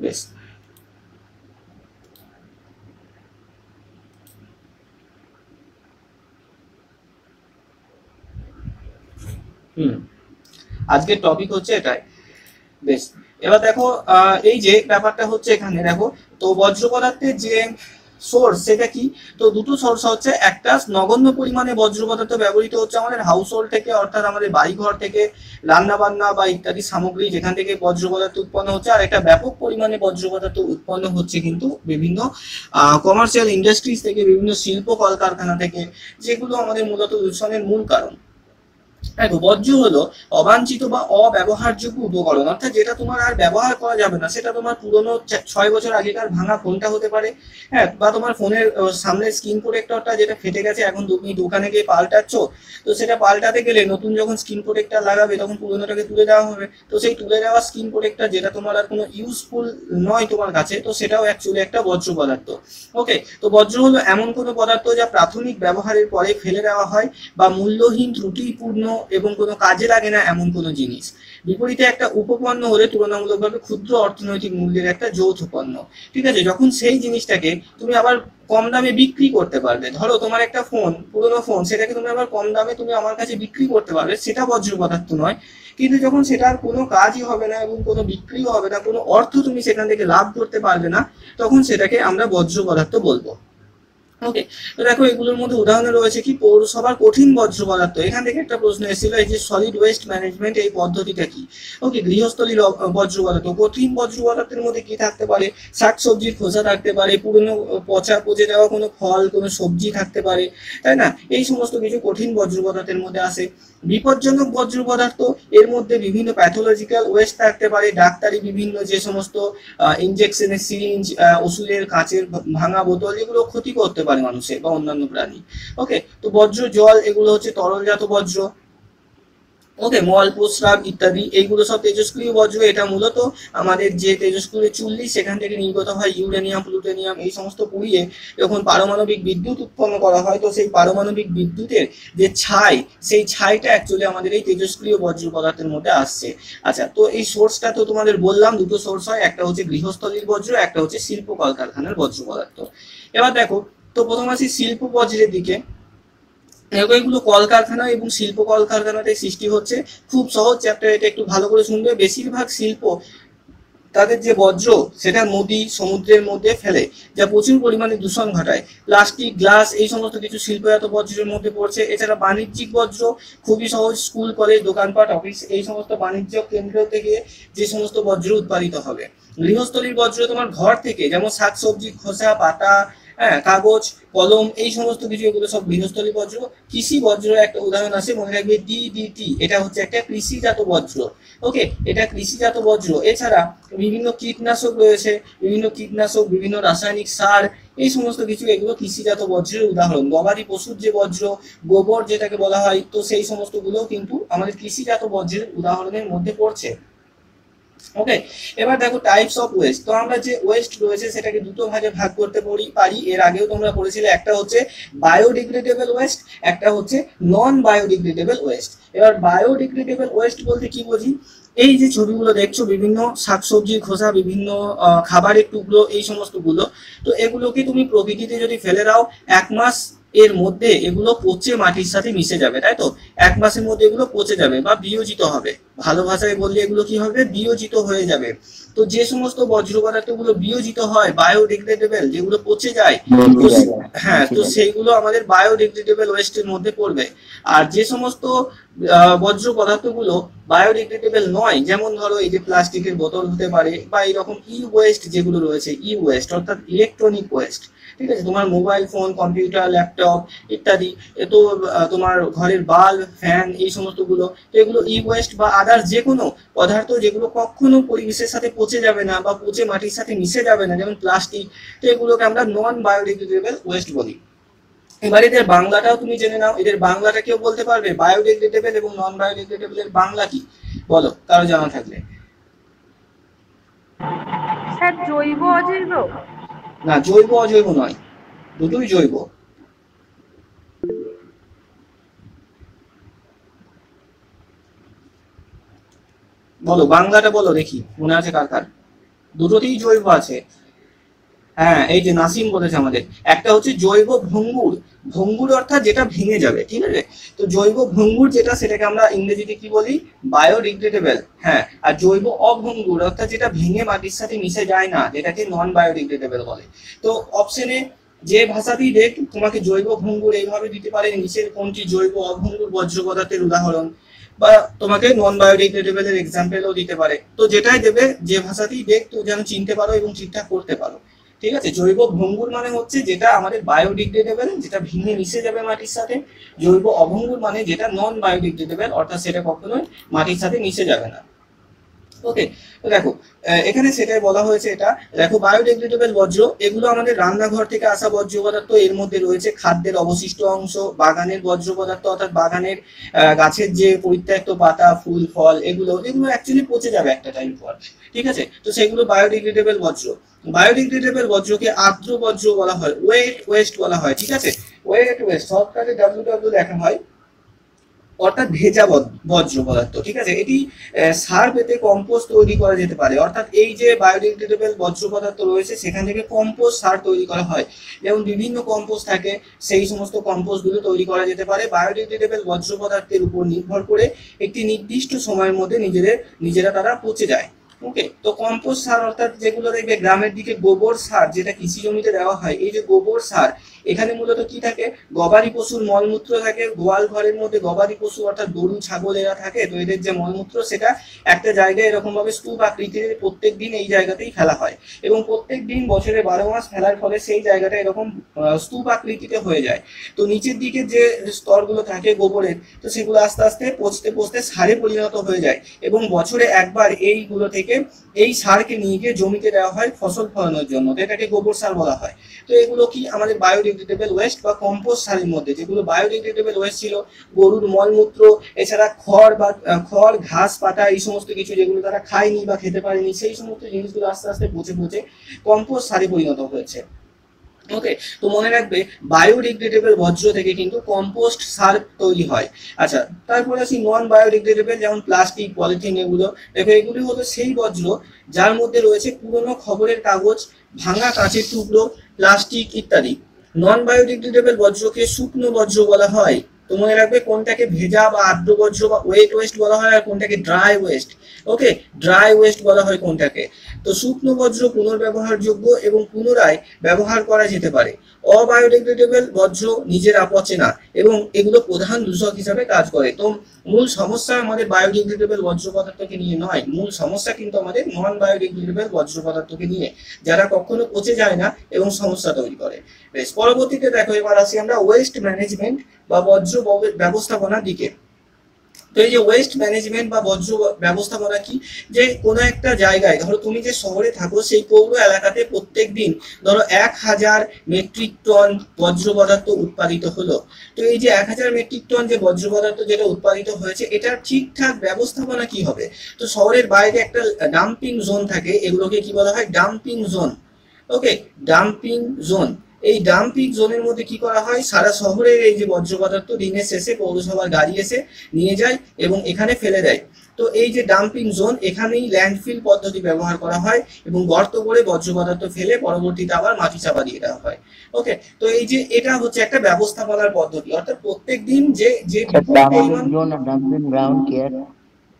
বেশ। আজকের টপিক হচ্ছে এটাই। বেশ, এবার দেখো এই যে ব্যাপারটা হচ্ছে এখানে দেখো, তো বজ্র পদার্থের যে সোর্স সেটা কি? তো দুটো সোর্স হচ্ছে, একটা নগণ্য পরিমাণে বজ্র পদার্থ ব্যবহৃত হচ্ছে আমাদের হাউস হোল্ড থেকে, অর্থাৎ আমাদের বাড়িঘর থেকে রান্না বান্না বা ইত্যাদি সামগ্রী যেখান থেকে বজ্র পদার্থ উৎপন্ন হচ্ছে, আর একটা ব্যাপক পরিমাণে বজ্র পদার্থ উৎপন্ন হচ্ছে কিন্তু বিভিন্ন কমার্শিয়াল ইন্ডাস্ট্রিজ থেকে, বিভিন্ন শিল্প কলকারখানা থেকে, যেগুলো আমাদের মূলত দূষণের মূল কারণ। দেখো, বর্জ্য হলো অবাঞ্ছিত বা অব্যবহারযোগ্য উপকরণ, অর্থাৎ যেটা তোমার আর ব্যবহার করা যাবে না। সেটা তোমার পুরনো 6 বছর আগেকার ভাঙা ফোনটা হতে পারে, হ্যাঁ, বা তোমার ফোনের সামনের স্ক্রিন প্রোটেক্টরটা যেটা ফেটে গেছে, এখন তুমি দোকানে গিয়ে পাল্টাচ্ছ, তো সেটা পাল্টাতে গেলে নতুন যখন স্ক্রিন প্রোটেক্টর লাগাবে তখন পুরোনোটাকে তুলে দেওয়া হবে। তো সেই তুলে দেওয়া স্ক্রিন প্রোটেক্টর যেটা তোমার আর কোনো ইউজফুল নয় তোমার কাছে, তো সেটাও অ্যাকচুয়ালি একটা বর্জ্য পদার্থ। ওকে, তো বর্জ্য হলো এমন কোনো পদার্থ যা প্রাথমিক ব্যবহারের পরে ফেলে দেওয়া হয়, বা মূল্যহীন, ত্রুটিপূর্ণ এবং কোনো কাজে লাগে না এমন কোনো জিনিস। বিপরীতে একটা উপপণ্য হলে তুলনামূলকভাবে ক্ষুদ্র অর্থনৈতিক মূল্যের একটা যৌথ পণ্য। ঠিক আছে, যখন সেই জিনিসটাকে তুমি আবার কম দামে বিক্রি করতে পারবে, ধরো তোমার একটা ফোন, পুরোনো ফোন, সেটাকে তুমি আবার কম দামে তুমি আমার কাছে বিক্রি করতে পারবে, সেটা বর্জ্য পদার্থ নয়। কিন্তু যখন সেটার কোনো কাজই হবে না এবং কোনো বিক্রিও হবে না, কোনো অর্থ তুমি সেখান থেকে লাভ করতে পারবে না, তখন সেটাকে আমরা বর্জ্য পদার্থ বলবো। ওকে, তো দেখো এগুলোর মধ্যে উদাহরণ রয়েছে কি, পৌরসভার কঠিন বর্জ্য পদার্থ। এখান থেকে একটা প্রশ্ন এসেছিল, এই যে সলিড ওয়েস্ট ম্যানেজমেন্ট, এই পদ্ধতিটা কি? ওকে, গৃহস্থলীর বর্জ্য পদার্থ। কঠিন বর্জ্য পদার্থের মধ্যে কি থাকতে পারে? শাকসবজির খোসা থাকতে পারে, পুরনো পচে যাওয়া কোনো ফল, কোনো সবজি থাকতে পারে, তাই না? এই সমস্ত কিছু কঠিন বর্জ্য পদার্থের মধ্যে আসে। বিপজ্জনক বর্জ্য পদার্থ, এর মধ্যে বিভিন্ন প্যাথোলজিক্যাল ওয়েস্ট থাকতে পারে, ডাক্তারি বিভিন্ন যে সমস্ত ইনজেকশনের সিরিঞ্জ, ওষুধের কাঁচের ভাঙা বোতল, এগুলো ক্ষতি করতে পারে মানুষের বা অন্যান্য প্রাণী। ওকে, তো বর্জ্য জল, এগুলো হচ্ছে তরলজাত বর্জ্য। ওকে, মল, প্রস্রাব ইত্যাদি, এইগুলো সব তেজস্ক্রিয় বর্জ্য। এটা মূলত আমাদের যে তেজস্ক্রিয় চুল্লি, সেখান থেকে নির্গত হয় ইউরেনিয়াম, প্লুটোনিয়াম, এই সমস্ত পুড়িয়ে যখন পারমাণবিক বিদ্যুৎ উৎপন্ন করা হয়, তো সেই পারমাণবিক বিদ্যুতের যে ছাই, সেই ছাইটা অ্যাকচুয়ালি আমাদের এই তেজস্ক্রিয় বর্জ্য পদার্থের মধ্যে আসছে। আচ্ছা, তো এই সোর্সটা তো তোমাদের বললাম দুটো সোর্স হয়, একটা হচ্ছে গৃহস্থলীর বর্জ্য, একটা হচ্ছে শিল্প কলকারখানার বর্জ্য পদার্থ। এবার দেখো, তো প্রথম আসি শিল্প বর্জ্যের দিকে। এগুলো কলকারখানা এবং শিল্প কলকারখানাতে সৃষ্টি হচ্ছে। খুব সহজ চ্যাপ্টার, এটা একটু ভালো করে শুনবে। বেশিরভাগ শিল্প তাদের যে বর্জ্য, সেটা নদী সমুদ্রের মধ্যে ফেলে, যা প্রচুর পরিমাণে দূষণ ঘটায়। প্লাস্টিক, গ্লাস, এই সমস্ত কিছু শিল্পায়ত বর্জ্যের মধ্যে পড়ছে। এছাড়া বাণিজ্যিক বর্জ্য, খুবই সহজ, স্কুল, কলেজ, দোকানপাট, অফিস, এই সমস্ত বাণিজ্য কেন্দ্র থেকে যে সমস্ত বর্জ্য উৎপাদিত হবে। গৃহস্থলীর বর্জ্য তোমার ঘর থেকে, যেমন শাকসবজি খোসা, পাতা, হ্যাঁ, কাগজ, কলম, এই সমস্ত কিছু, এগুলো সব গৃহস্থলী বর্জ্য। কৃষি বর্জ্যের একটা উদাহরণ আছে, মনে রাখবে, ডিডিটি, এটা হচ্ছে একটা কৃষিজাত বর্জ্য। ওকে, এটা কৃষিজাত বর্জ্য। এছাড়া বিভিন্ন কীটনাশক রয়েছে, বিভিন্ন কীটনাশক, বিভিন্ন রাসায়নিক সার, এই সমস্ত কিছু, এগুলো কৃষিজাত বর্জ্যের উদাহরণ। গবাদি পশুর যে বর্জ্য, গোবর যেটাকে বলা হয়, তো সেই সমস্ত গুলো কিন্তু আমাদের কৃষিজাত বর্জ্যের উদাহরণের মধ্যে পড়ছে। ওকে, এবার দেখো টাইপস অফ ওয়েস্ট। তো আমরা যে ওয়েস্ট রয়েছে সেটাকে দুটো ভাগে ভাগ করতে পারি। এর আগেও তোমরা পড়েছিলে, একটা হচ্ছে বায়োডিগ্রেডেবল ওয়েস্ট, একটা হচ্ছে নন বায়োডিগ্রেডেবল ওয়েস্ট। এবার বায়োডিগ্রেডেবল ওয়েস্ট বলতে কি বুঝি? এই যে ছবিগুলো দেখছো, বিভিন্ন শাকসবজির খোসা, বিভিন্ন খাবারের টুকরো, এই সমস্ত গুলো, তো এগুলোকে তুমি প্রকৃতিতে যদি ফেলে দাও, 1 মাস এর মধ্যে এগুলো পচে মাটির সাথে মিশে যাবে, তাই তো? 1 মাসের মধ্যে এগুলো পচে যাবে বা বিয়োজিত হবে। ভালো ভাষায় বললে এগুলো কি হবে? বিয়োজিত হয়ে যাবে। তো যে সমস্ত বজ্র পদার্থগুলো বিয়োজিত হয়, বায়োডিগ্রেডেবল, যেগুলো পচে যায়, তো হ্যাঁ, তো সেইগুলো আমাদের বায়োডিগ্রেডেবল ওয়েস্টের মধ্যে পড়বে। আর যে সমস্ত বজ্র পদার্থগুলো বায়োডিগ্রেডেবল নয়, যেমন ধরো এই যে প্লাস্টিকের বোতল হতে পারে, বা এইরকম ই ওয়েস্ট যেগুলো রয়েছে, ই ওয়েস্ট অর্থাৎ ইলেকট্রনিক ওয়েস্ট, ঠিক আছে, তোমার মোবাইল ফোন, কম্পিউটার, ল্যাপটপ ইত্যাদি, এ তো তোমার ঘরের বাল্ব, ফ্যান, এই সমস্ত গুলো, তো এগুলো ই ওয়েস্ট বা আদার্স যে কোনো পদার্থ যেগুলো কখনো পরিবেশের সাথে পচে যাবে না বা পচে মাটির সাথে মিশে যাবে না, যেমন প্লাস্টিক, তো এগুলোকে আমরা নন বায়োডিগ্রেডেবল ওয়েস্ট বলি। এবার এদের বাংলাটাও তুমি জেনে নাও, এদের বাংলাটা কেউ বলতে পারবে? বায়োডিগ্রেডেবল এবং নন বায়োডিগ্রেডেবল এর বাংলা কি, বলো, কারো জানা থাকলে। স্যার, জৈব অজৈব? না, জৈব অজৈব নয়, দুটোই জৈব। বলো, বাংলাটা বলো দেখি, মনে আছে কার কার? দুটোতেই জৈব আছে। হ্যাঁ, এই যে নাসিম বলেছে আমাদের, একটা হচ্ছে জৈব ভঙ্গুর। ভঙ্গুর অর্থাৎ যেটা ভেঙে যাবে, ঠিক আছে। তো জৈব ভঙ্গুর যেটা, সেটাকে আমরা ইংরেজিতে কি বলি, বায়োডিগ্রেডেবল। হ্যাঁ, আর জৈব অভঙ্গুর অর্থাৎ যেটা ভেঙে মাটির সাথে মিশে যায় না, যেটাকে নন বায়োডিগ্রেডেবল বলে। তো অপশনে যে ভাষাতেই দেখ তোমাকে জৈব ভঙ্গুর এইভাবে দিতে পারে, নিচের কোনটি জৈব অভঙ্গুর বর্জ্য পদার্থের উদাহরণ, বা তোমাকে নন বায়োডিগ্রেডেবল এর এক্সাম্পলও দিতে পারে। তো যেটাই দেবে, যে ভাষাতেই দেখ, তো যেন চিনতে পারো এবং ঠিকঠাক করতে পারো। ঠিক আছে, জৈব ভঙ্গুর মানে হচ্ছে যেটা আমাদের বায়োডিগ্রেডেবল, যেটা ভেঙে মিশে যাবে মাটির সাথে। জৈব অভঙ্গুর মানে যেটা নন বায়োডিগ্রেডেবল, অর্থাৎ সেটা কখনোই মাটির সাথে মিশে যাবে না। ওকে, তো দেখো এখানে সেটাই বলা হয়েছে। এটা দেখো, বায়োডিগ্রেডেবল বর্জ্য, এগুলো আমাদের রান্নাঘর থেকে আসা বর্জ্য পদার্থ। এর মধ্যে রয়েছে খাদ্যের অবশিষ্ট অংশ, বাগানের বর্জ্য পদার্থ অর্থাৎ বাগানের গাছের যে পরিত্যক্ত পাতা, ফুল, ফল, এগুলো এগুলো অ্যাকচুয়ালি পচে যাবে একটা টাইম পর, ঠিক আছে। তো সেগুলো বায়োডিগ্রেডেবল বর্জ্য। বায়োডিগ্রেডেবল বর্জ্যকে আর্দ্র বর্জ্য বলা হয়, ওয়েট ওয়েস্ট বলা হয়, ঠিক আছে। ওয়েট ওয়েস্ট শর্টকাটে WW লেখা হয়, অর্থাৎ ভেজা বর্জ্য পদার্থ, ঠিক আছে। এটি সার পেতে কম্পোস্ট তৈরি করা যেতে পারে, অর্থাৎ এই যে বায়োডিগ্রেডেবল বর্জ্য পদার্থ রয়েছে সেখান থেকে কম্পোস্ট সার তৈরি করা হয়। যেমন বিভিন্ন কম্পোস্ট থাকে, সেই সমস্ত কম্পোস্ট গুলো তৈরি করা যেতে পারে বায়োডিগ্রেডেবল বর্জ্য পদার্থের উপর নির্ভর করে। একটি নির্দিষ্ট সময়ের মধ্যে নিজেরা তারা পচে যায়। ওকে, তো কম্পোস্ট সার অর্থাৎ যেগুলো দেখবে গ্রামের দিকে গোবর সার, যেটা কৃষি জমিতে দেওয়া হয়, এই যে গোবর সার, এখানে মূলত কি থাকে, গবাদি পশুর মলমূত্র থাকে। গোয়াল ঘরের মধ্যে গবাদি পশু অর্থাৎ গরু, ছাগল এরা থাকে, তো এদের যে মলমূত্র সেটা একটা জায়গায় এরকম ভাবে স্তূপ আকৃতির প্রত্যেক দিন এই জায়গাতেই ফেলা হয়, এবং প্রত্যেক দিন বছরে 12 মাস ফেলার ফলে সেই জায়গাটা এরকম স্তূপ আকৃতিতে হয়ে যায়। তো নিচের দিকে যে স্তরগুলো থাকে গোবরের, তো সেগুলো আস্তে আস্তে পচতে পচতে সারে পরিণত হয়ে যায়, এবং বছরে একবার এইগুলো থেকে এই সারকে নিয়ে গিয়ে জমিতে দেওয়া হয় ফসল ফলানোর জন্য, তো এটাকে গোবর সার বলা হয়। তো এগুলো কি আমাদের বায়োডিগ্রেডেবল ওয়েস্ট বা কম্পোস্ট সারের মধ্যে। যেগুলো বায়োডিগ্রেডেবল ওয়েস্ট ছিল, গরুর মলমূত্র, এছাড়া খড়, ঘাস, পাতা, এই সমস্ত কিছু যেগুলো তারা খায়নি বা খেতে পারেনি, সেই সমস্ত জিনিসগুলো আস্তে আস্তে পচে পচে কম্পোস্ট সারে পরিণত হয়েছে। ওকে, তো মনে রাখবে বায়োডিগ্রেডেবল বর্জ্য থেকে কিন্তু কম্পোস্ট সার তৈরি হয়। আচ্ছা, তারপরে আসি নন বায়োডিগ্রেডেবল, যেমন প্লাস্টিক, পলিথিন, এগুলো দেখো, এগুলি হলো সেই বর্জ্য যার মধ্যে রয়েছে পুরনো খবরের কাগজ, ভাঙা কাঁচের টুকরো, প্লাস্টিক ইত্যাদি। নন বায়োডিগ্রেডেবল বর্জ্যকে শুকনো বর্জ্য বলা হয়। তো মনে রাখবে কোনটাকে ভেজা বা আর্দ্র বর্জ্য বা ওয়েট ওয়েস্ট বলা হয়, আর কোনটাকে ড্রাই ওয়েস্ট। ওকে, ড্রাই ওয়েস্ট বলা হয় কোনটাকে। তো শুকনো বর্জ্য পুনর্ব্যবহারযোগ্য এবং পুনরায় ব্যবহার করা যেতে পারে। অবায়োডিগ্রেডেবল বর্জ্য নিজেরা পচে না এবং এগুলো প্রধান দূষক হিসাবে কাজ করে। তো মূল সমস্যা আমাদের বায়োডিগ্রেডেবল বর্জ্য পদার্থকে নিয়ে নয়, মূল সমস্যা কিন্তু আমাদের নন বায়োডিগ্রেডেবল বর্জ্য পদার্থকে নিয়ে, যারা কখনো পচে যায় না এবং সমস্যা তৈরি করে। বেশ, পরবর্তীতে দেখো, এবার আসি আমরা ওয়েস্ট ম্যানেজমেন্ট বা বর্জ্য ব্যবস্থাপনার দিকে। তো এই যে ওয়েস্ট ম্যানেজমেন্ট বা বর্জ্য ব্যবস্থাপনা কি, যে কোনো একটা জায়গায়, ধরো তুমি যে শহরে থাকো সেই পৌর এলাকাতে প্রত্যেক দিন ধরো 1000 মেট্রিক টন বর্জ্য পদার্থ উৎপাদিত হলো। তো এই যে 1000 মেট্রিক টন যে বর্জ্য পদার্থ যেটা উৎপাদিত হয়েছে, এটার ঠিকঠাক ব্যবস্থাপনা কি হবে। তো শহরের বাইরে একটা ডাম্পিং জোন থাকে, এগুলোকে কি বলা হয়, ডাম্পিং জোন। ওকে, ডাম্পিং জোন। এই ডাম্পিং জোনের মধ্যে কি করা হয়, সারা শহরের এই যে বর্জ্য পদার্থ দিনের শেষে পৌরসভার গাড়ি এসে নিয়ে যায় এবং এখানে ফেলে দেয়। তো এই যে ডাম্পিং জোন, এখানেই ল্যান্ডফিল পদ্ধতি ব্যবহার করা হয় এবং গর্ত করে বর্জ্য পদার্থ ফেলে পরবর্তীতে আবার মাটি চাপা দিয়ে দেওয়া হয়। ওকে, তো এই যে এটা হচ্ছে একটা ব্যবস্থাপনার পদ্ধতি, অর্থাৎ প্রত্যেক দিন যে যে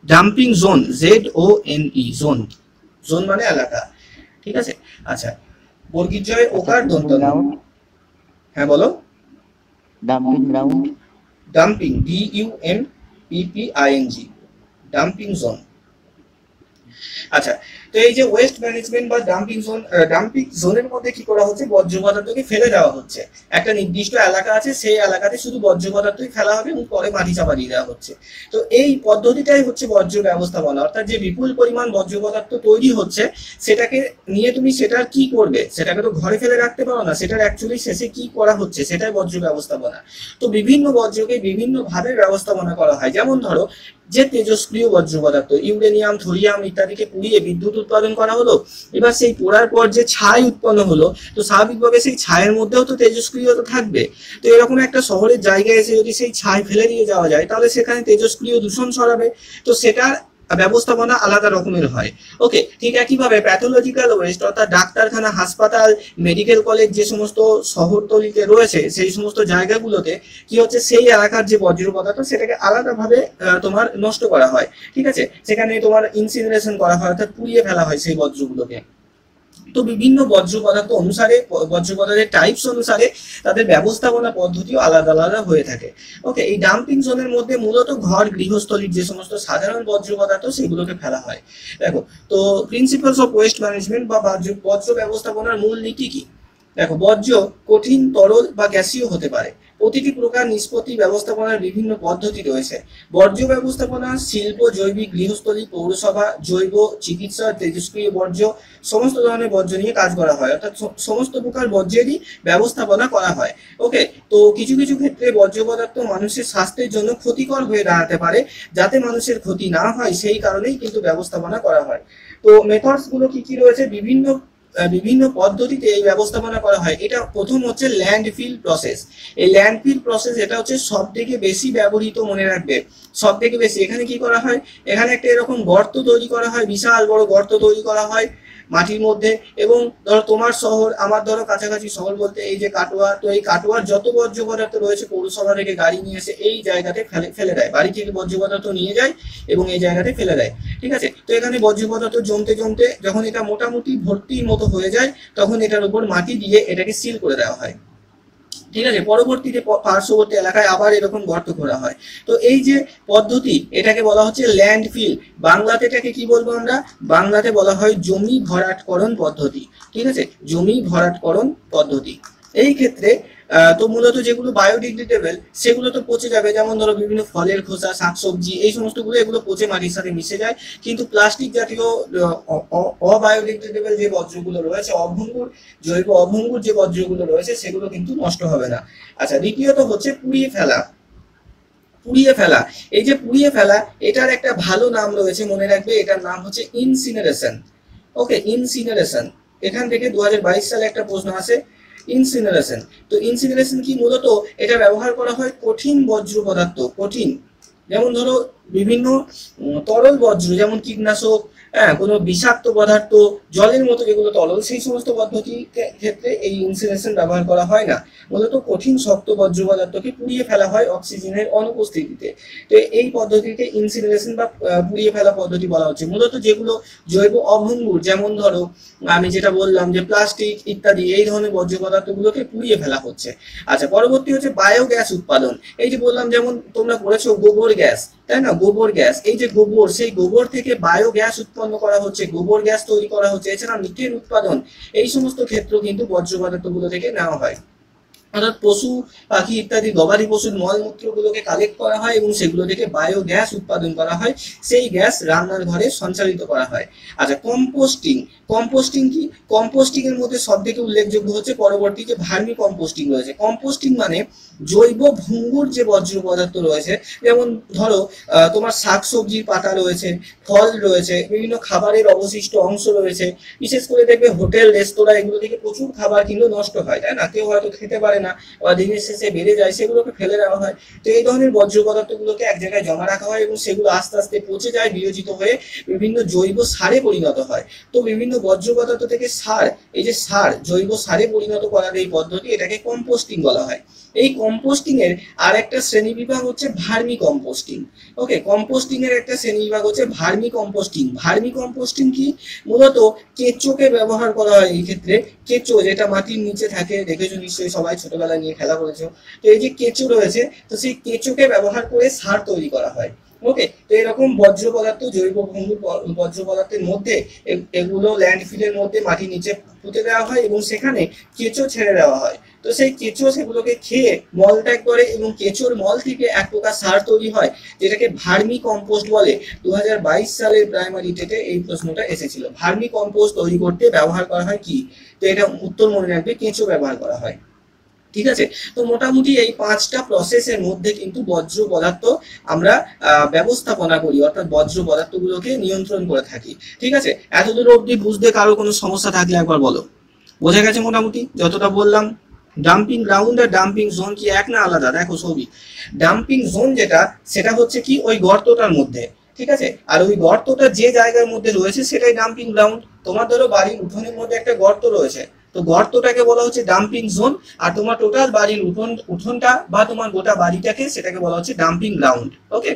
dumping zone, ZONE, zone, zone মানে এলাকা, ঠিক আছে। আচ্ছা, বর্গীর জয় ওকার দন্তন্য। হ্যাঁ বলো। Dumping ground, dumping, DUMPPING, dumping zone. আচ্ছা, তো এই যে ওয়েস্ট ম্যানেজমেন্ট বা ডাম্পিং জোনের মধ্যে কি করা হচ্ছে, বর্জ্য পদার্থকে ফেলে দেওয়া হচ্ছে। একটা নির্দিষ্ট এলাকা আছে, সেই এলাকাতে শুধু বর্জ্য পদার্থই ফেলা হবে এবং পরে মাটি চাপা দিয়ে দেওয়া হচ্ছে। তো এই পদ্ধতিটাই হচ্ছে বর্জ্য ব্যবস্থাপনা, অর্থাৎ যে বিপুল পরিমাণ বর্জ্য পদার্থ তৈরি হচ্ছে সেটাকে নিয়ে তুমি সেটার কি করবে, সেটাকে তো ঘরে ফেলে রাখতে পারো না, সেটার অ্যাকচুয়ালি শেষে কি করা হচ্ছে সেটাই বর্জ্য ব্যবস্থাপনা। তো বিভিন্ন বর্জ্যকে বিভিন্ন ভাবে ব্যবস্থাপনা করা হয়। যেমন ধরো, যে তেজস্ক্রিয় বর্জ্য পদার্থ ইউরেনিয়াম, থোরিয়াম ইত্যাদিকে পুড়িয়ে বিদ্যুৎ উৎপাদন করা হলো, এবার সেই পোড়ার পর যে ছাই উৎপন্ন হলো, তো স্বাভাবিকভাবে সেই ছায়ের মধ্যেও তো তেজস্ক্রিয়তা থাকবে। তো এরকম একটা শহরের জায়গায় এসে যদি সেই ছাই ফেলে দিয়ে যাওয়া যায়, তাহলে সেখানে তেজস্ক্রিয় দূষণ ছড়াবে। তো সেটা ব্যবস্থাপনা আলাদা রকমের হয়। ওকে, ঠিক একইভাবে প্যাথোলজিক্যাল ওয়েস্ট অর্থাৎ ডাক্তারখানা, হাসপাতাল, মেডিকেল কলেজ যে সমস্ত শহরতলিতে রয়েছে সেই সমস্ত জায়গাগুলোতে কি হচ্ছে, সেই এলাকার যে বর্জ্য পদার্থ সেটাকে আলাদাভাবে তোমার নষ্ট করা হয়। ঠিক আছে, সেখানে তোমার ইনসিনারেশন করা হয় অর্থাৎ পুড়িয়ে ফেলা হয় সেই বর্জ্যগুলোকে। তো বিভিন্ন বর্জ্য পদার্থ অনুসারে, বর্জ্য পদার্থের টাইপস অনুসারে তাদের ব্যবস্থাপনা পদ্ধতিও আলাদা আলাদা হয়ে থাকে। ওকে, এই ডাম্পিং জোনের মধ্যে মূলত ঘর গৃহস্থলীর যে সমস্ত সাধারণ বর্জ্য পদার্থ সেগুলোকে ফেলা হয়। দেখো, তো প্রিন্সিপালস অফ ওয়েস্ট ম্যানেজমেন্ট বা বর্জ্য ব্যবস্থাপনার মূল নীতি কি? দেখো, বর্জ্য কঠিন, তরল বা গ্যাসীয় হতে পারে। প্রতিটি প্রকার নিষ্পত্তি ব্যবস্থাপনার বিভিন্ন পদ্ধতি রয়েছে। বর্জ্য ব্যবস্থাপনা শিল্প, জৈবিক, গৃহস্থলী, পৌরসভা, জৈব, চিকিৎসা, তেজস্ক্রিয় বর্জ্য, সমস্ত ধরনের বর্জ্য নিয়ে কাজ করা হয়, অর্থাৎ সমস্ত প্রকার বর্জ্যেরই ব্যবস্থাপনা করা হয়। ওকে, তো কিছু কিছু ক্ষেত্রে বর্জ্য পদার্থ মানুষের স্বাস্থ্যের জন্য ক্ষতিকর হয়ে দাঁড়াতে পারে, যাতে মানুষের ক্ষতি না হয় সেই কারণেই কিন্তু ব্যবস্থাপনা করা হয়। তো মেথডস গুলো কি কি রয়েছে? বিভিন্ন পদ্ধতিতে এই ব্যবস্থাপনা করা হয়। এটা প্রথম হচ্ছে ল্যান্ডফিল প্রসেস। এই ল্যান্ডফিল প্রসেস এটা হচ্ছে সব থেকে বেশি ব্যবহৃত, মনে রাখবে সব থেকে বেশি। এখানে কি করা হয়, এখানে একটা এরকম গর্ত তৈরি করা হয়, বিশাল বড় গর্ত তৈরি করা হয় মাটির মধ্যে, এবং ধরো তোমার শহর, আমার ধরো কাছাকাছি শহর বলতে এই যে কাটোয়া, তো এই কাটোয়ার যত বর্জ্য পদার্থ রয়েছে পৌরসভা থেকে গাড়ি নিয়ে এসে এই জায়গাতে ফেলে দেয়, বাড়ি থেকে বর্জ্য পদার্থ নিয়ে যায় এবং এই জায়গাতে ফেলে দেয়। ঠিক আছে, তো এখানে বর্জ্য পদার্থ জমতে জমতে যখন এটা মোটামুটি ভর্তির মতো হয়ে যায় তখন এটার উপর মাটি দিয়ে এটাকে সিল করে দেওয়া হয়। ঠিক আছে, পরবর্তীতে পার্শ্ববর্তী এলাকায় আবার এরকম গর্ত করা হয়। তো এই যে পদ্ধতি এটাকে বলা হচ্ছে ল্যান্ডফিল। বাংলাতে এটাকে কি বলবো আমরা? বাংলাতে বলা হয় জমি ভরাটকরণ পদ্ধতি। ঠিক আছে, জমি ভরাটকরণ পদ্ধতি। এই ক্ষেত্রে তো মূলত যেগুলো বায়োডিগ্রেডেবল সেগুলো তো পচে যাবে, যেমন ধরো বিভিন্ন ফলের খোসা, শাকসবজি, এই সমস্তগুলো এগুলো পচে মাটির সাথে মিশে যায়। কিন্তু প্লাস্টিক জাতীয় অবায়োডিগ্রেডেবল যে বর্জ্যগুলো রয়েছে, জৈব অভঙ্গুর যে বর্জ্যগুলো রয়েছে সেগুলো কিন্তু নষ্ট হবে না। আচ্ছা, দ্বিতীয়ত হচ্ছে পুড়িয়ে ফেলা। পুড়িয়ে ফেলা, এই যে পুড়িয়ে ফেলা, এটার একটা ভালো নাম রয়েছে, মনে রাখবে, এটার নাম হচ্ছে ইনসিনারেশন। ওকে, ইনসিনারেশন। এখান থেকে 2022 সালে একটা প্রশ্ন আসে, ইনসিনারেশন। তো ইনসিনারেশন কি? মূলত এটা ব্যবহার করা হয় কঠিন বর্জ্য পদার্থ, কঠিন, যেমন ধরো বিভিন্ন তরল বর্জ্য, যেমন কীটনাশক, কোনো বিষাক্ত পদার্থ, জলের মতো যেগুলো তরল, সেই সমস্ত পদ্ধতির ক্ষেত্রে এই ইনসিনারেশন ব্যবহার করা হয় না। মূলত কঠিন শক্ত বর্জ্য পদার্থকে পুড়িয়ে ফেলা হয় অক্সিজেনের অনুপস্থিতিতে। তো এই পদ্ধতিকে ইনসিনারেশন বা পুড়িয়ে ফেলা পদ্ধতি বলা হচ্ছে। মূলত যেগুলো জৈব অভঙ্গুর, যেমন ধরো আমি যেটা বললাম যে প্লাস্টিক ইত্যাদি, এই ধরনের বর্জ্য পদার্থগুলোকে পুড়িয়ে ফেলা হচ্ছে। আচ্ছা, পরবর্তী হচ্ছে বায়োগ্যাস উৎপাদন। এই যে বললাম, যেমন তোমরা পড়েছো গোবর গ্যাস, তাই না? গোবর গ্যাস, এই যে গোবর, সেই গোবর থেকে বায়োগ্যাস উৎপন্ন করা হচ্ছে, গোবর গ্যাস তৈরি করা হচ্ছে। এছাড়া মিথেন উৎপাদন, এই সমস্ত ক্ষেত্র কিন্তু বর্জ্য পদার্থগুলো থেকে নেওয়া হয়। অর্থাৎ পশু পাখি ইত্যাদি গবাদি পশুর মলমূত্রগুলোকে কালেক্ট করা হয় এবং সেগুলো থেকে বায়োগ্যাস উৎপাদন করা হয়, সেই গ্যাস রান্নার ঘরে সঞ্চালিত করা হয়। আচ্ছা, কম্পোস্টিং। কম্পোস্টিং কি? কম্পোস্টিং এর মধ্যে সব থেকে উল্লেখযোগ্য হচ্ছে পরবর্তী যে ভার্মি কম্পোস্টিং রয়েছে। কম্পোস্টিং মানে জৈব ভঙ্গুর যে বর্জ্য পদার্থ রয়েছে, যেমন ধরো তোমার শাকসবজির পাতা রয়েছে, ফল রয়েছে, বিভিন্ন খাবারের অবশিষ্ট অংশ রয়েছে। বিশেষ করে দেখবে হোটেল, রেস্তোরাঁ, এগুলো থেকে প্রচুর খাবার কিন্তু নষ্ট হয়, তাই না? কেউ হয়তো খেতে পারে না বা দিনের শেষে বেড়ে যায়, সেগুলোকে ফেলে দেওয়া হয়। তো এই ধরনের বর্জ্য পদার্থগুলোকে এক জায়গায় জমা রাখা হয় এবং সেগুলো আস্তে আস্তে পচে যায়, বিয়োজিত হয়ে বিভিন্ন জৈব সারে পরিণত হয়। তো বিভিন্ন বর্জ্য পদার্থ থেকে সার, এই যে সার, জৈব সারে পরিণত করার এই পদ্ধতি, এটাকে কম্পোস্টিং বলা হয়। এই কম্পোস্টিং এর আর একটা শ্রেণী বিভাগ হচ্ছে ভার্মি কম্পোস্টিং। ওকে, কম্পোস্টিং এর একটা শ্রেণী বিভাগ হচ্ছে ভার্মি কম্পোস্টিং। ভার্মি কম্পোস্টিং কি? মূলত কেঁচোকে ব্যবহার করা হয় এই ক্ষেত্রে। কেঁচো যেটা মাটির নিচে থাকে, দেখেছো নিশ্চয়ই, সবাই ছোটবেলায় নিয়ে খেলা করেছো। তো এই যে কেঁচো রয়েছে, তো সেই কেঁচোকে ব্যবহার করে সার তৈরি করা হয়। ওকে, তো এরকম বর্জ্য পদার্থ, জৈব ভঙ্গুর বর্জ্য পদার্থের মধ্যে এগুলো ল্যান্ডফিলের মধ্যে মাটির নিচে পুঁতে দেওয়া হয় এবং সেখানে কেঁচো ছেড়ে দেওয়া হয়। তো সেই কেঁচো সেগুলোকে খেয়ে মল ত্যাগ করে এবং কেঁচোর মল থেকে এক প্রকার সার তৈরি হয়, যেটাকে ভার্মি কম্পোস্ট বলে। 2022 সালের প্রাইমারি টেটে এই প্রশ্নটা এসেছিল। ভার্মি কম্পোস্ট তৈরি করতে ব্যবহার করা হয় কি? তো এটা উত্তর মনে রাখবে, কেঁচো ব্যবহার করা হয়। ঠিক আছে, তো মোটামুটি এই 5টা প্রসেসের মধ্যে কিন্তু বর্জ্য পদার্থ আমরা ব্যবস্থাপনা করি, অর্থাৎ বর্জ্য পদার্থগুলোকে নিয়ন্ত্রণ করে থাকি। ঠিক আছে, এতদূর অবধি বুঝতে কারো কোনো সমস্যা থাকলে একবার বলো। বোঝা গেছে মোটামুটি যতটা বললাম? ডাম্পিং গ্রাউন্ড আর ডাম্পিং জোন কি এক না আলাদা? দেখো সবই, ডাম্পিং জোন যেটা, সেটা হচ্ছে কি ওই গর্তটার মধ্যে, ঠিক আছে। আর ওই গর্তটা যে জায়গার মধ্যে রয়েছে সেটাই ডাম্পিং গ্রাউন্ড। তোমার ধরো বাড়ির উঠোনের মধ্যে একটা গর্ত রয়েছে, তো গর্তটাকে বলা হচ্ছে ডাম্পিং জোন, আর তোমার টোটাল বাড়ির উঠোনটা বা তোমার গোটা বাড়িটাকে সেটাকে বলা হচ্ছে ডাম্পিং গ্রাউন্ড। ওকে,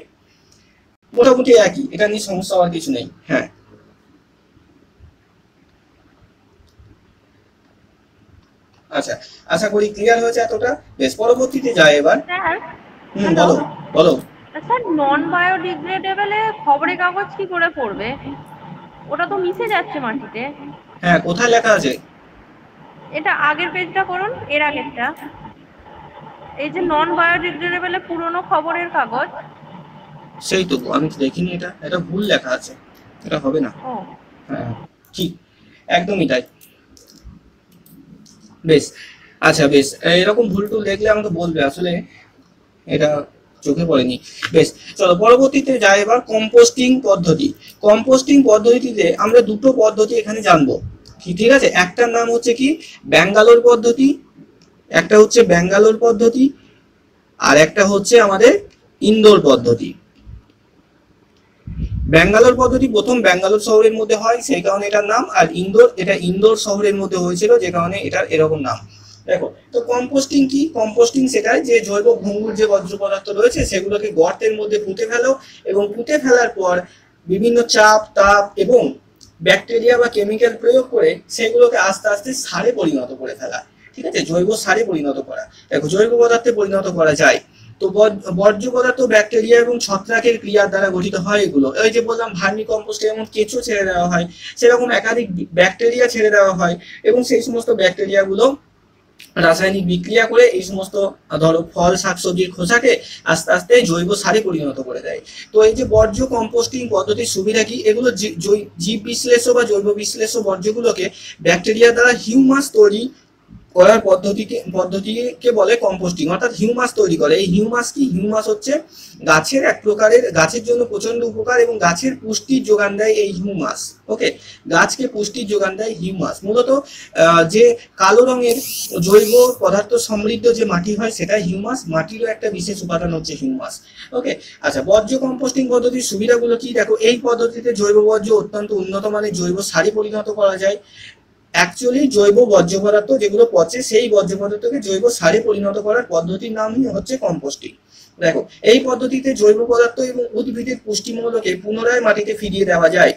মোটামুটি একই, এটা নিয়ে সমস্যা হওয়ার কিছু নেই। হ্যাঁ, আচ্ছা, আশা করি ক্লিয়ার হয়েছে এতটা। বেশ, পরবর্তীতে যাই এবার। স্যার, বলো বলো। স্যার নন বায়োডিগ্রেডেবলে খবরের কাগজ কি করে পড়বে? ওটা তো মিশে যাচ্ছে মাটিতে। হ্যাঁ, কোথায় লেখা আছে? এটা আগের পেজটা করুন, এর আগেরটা। এই যে নন বায়োডিগ্রেডেবলে পুরনো খবরের কাগজ। সেই তো, আমি তো দেখিনি, এটা এটা ভুল লেখা আছে, এটা হবে না। ও, হ্যাঁ ঠিক, একদমই তাই। বেশ, আচ্ছা বেশ, এরকম ভুল টুল দেখলে আমাকে বলবে, আসলে এটা চোখে পড়েনি। বেশ, চলো পরবর্তীতে যাই এবার। কম্পোস্টিং পদ্ধতি। কম্পোস্টিং পদ্ধতিতে আমরা দুটো পদ্ধতি এখানে জানবো, ঠিক আছে। একটার নাম হচ্ছে কি ব্যাঙ্গালোর পদ্ধতি, একটা হচ্ছে ব্যাঙ্গালোর পদ্ধতি, আর একটা হচ্ছে আমাদের ইন্দোর পদ্ধতি। ব্যাঙ্গালোর পদ্ধতি প্রথম ব্যাঙ্গালোর শহরের মধ্যে হয়, সেই কারণে এটার নাম, আর ইন্দোর, এটা ইন্দোর শহরের মধ্যে হয়েছিল যে কারণে এটার এরকম নাম। দেখো তো কম্পোস্টিং কি? কম্পোস্টিং সেটাই যে জৈব ভঙ্গুর যে বর্জ্য পদার্থ রয়েছে সেগুলোকে গর্তের মধ্যে পুঁতে ফেলো, এবং পুঁতে ফেলার পর বিভিন্ন চাপ, তাপ এবং ব্যাকটেরিয়া বা কেমিক্যাল প্রয়োগ করে সেগুলোকে আস্তে আস্তে সারে পরিণত করে ফেলা, ঠিক আছে, জৈব সারে পরিণত করা। দেখো জৈব পদার্থে পরিণত করা যায়। তো বর্জ্য পদার্থ ব্যাকটেরিয়া এবং ছত্রাকের ক্রিয়ার দ্বারা গঠিত হয় এগুলো। এই যে বললাম ভার্মি কম্পোস্টে যেমন কেঁচো ছেড়ে দেওয়া হয়, সেরকম একাধিক ব্যাকটেরিয়া ছেড়ে দেওয়া হয়, এবং সেই সমস্ত ব্যাকটেরিয়াগুলো রাসায়নিক বিক্রিয়া করে এই সমস্ত ধরো ফল শাকসবজির খোসাকে আস্তে আস্তে জৈব সারে পরিণত করে দেয়। তো এই যে বর্জ্য কম্পোস্টিং পদ্ধতির সুবিধা কি? এগুলো জীব বিশ্লেষ্য বা জৈব বিশ্লেষ্য বর্জ্যগুলোকে ব্যাকটেরিয়া দ্বারা হিউমাস তৈরি করার পদ্ধতিকে বলে কম্পোস্টিং, অর্থাৎ হিউমাস তৈরি করে। এই হিউমাস কি? হিউমাস হচ্ছে গাছের এক প্রকারের, গাছের জন্য প্রচন্ড উপকার এবং গাছের পুষ্টির যোগান দেয় এই হিউমাস। ওকে, গাছকে পুষ্টির যোগান দেয় হিউমাস। মূলত যে কালো রঙের জৈব পদার্থ সমৃদ্ধ যে মাটি হয় সেটাই হিউমাস, মাটিরও একটা বিশেষ উপাদান হচ্ছে হিউমাস। ওকে, আচ্ছা, বর্জ্য কম্পোস্টিং পদ্ধতির সুবিধাগুলো কি? দেখো এই পদ্ধতিতে জৈব বর্জ্য অত্যন্ত উন্নত মানের জৈব সারে পরিণত করা যায়। অ্যাকচুয়ালি জৈব বর্জ্য পদার্থ যেগুলো পচে সেই বর্জ্য পদার্থকে জৈব সারে পরিণত করার পদ্ধতির নামই হচ্ছে কম্পোস্টিং। দেখো এই পদ্ধতিতে জৈব পদার্থ এবং উদ্ভিদের পুষ্টিমূলকে পুনরায় মাটিতে ফিরিয়ে দেওয়া যায়।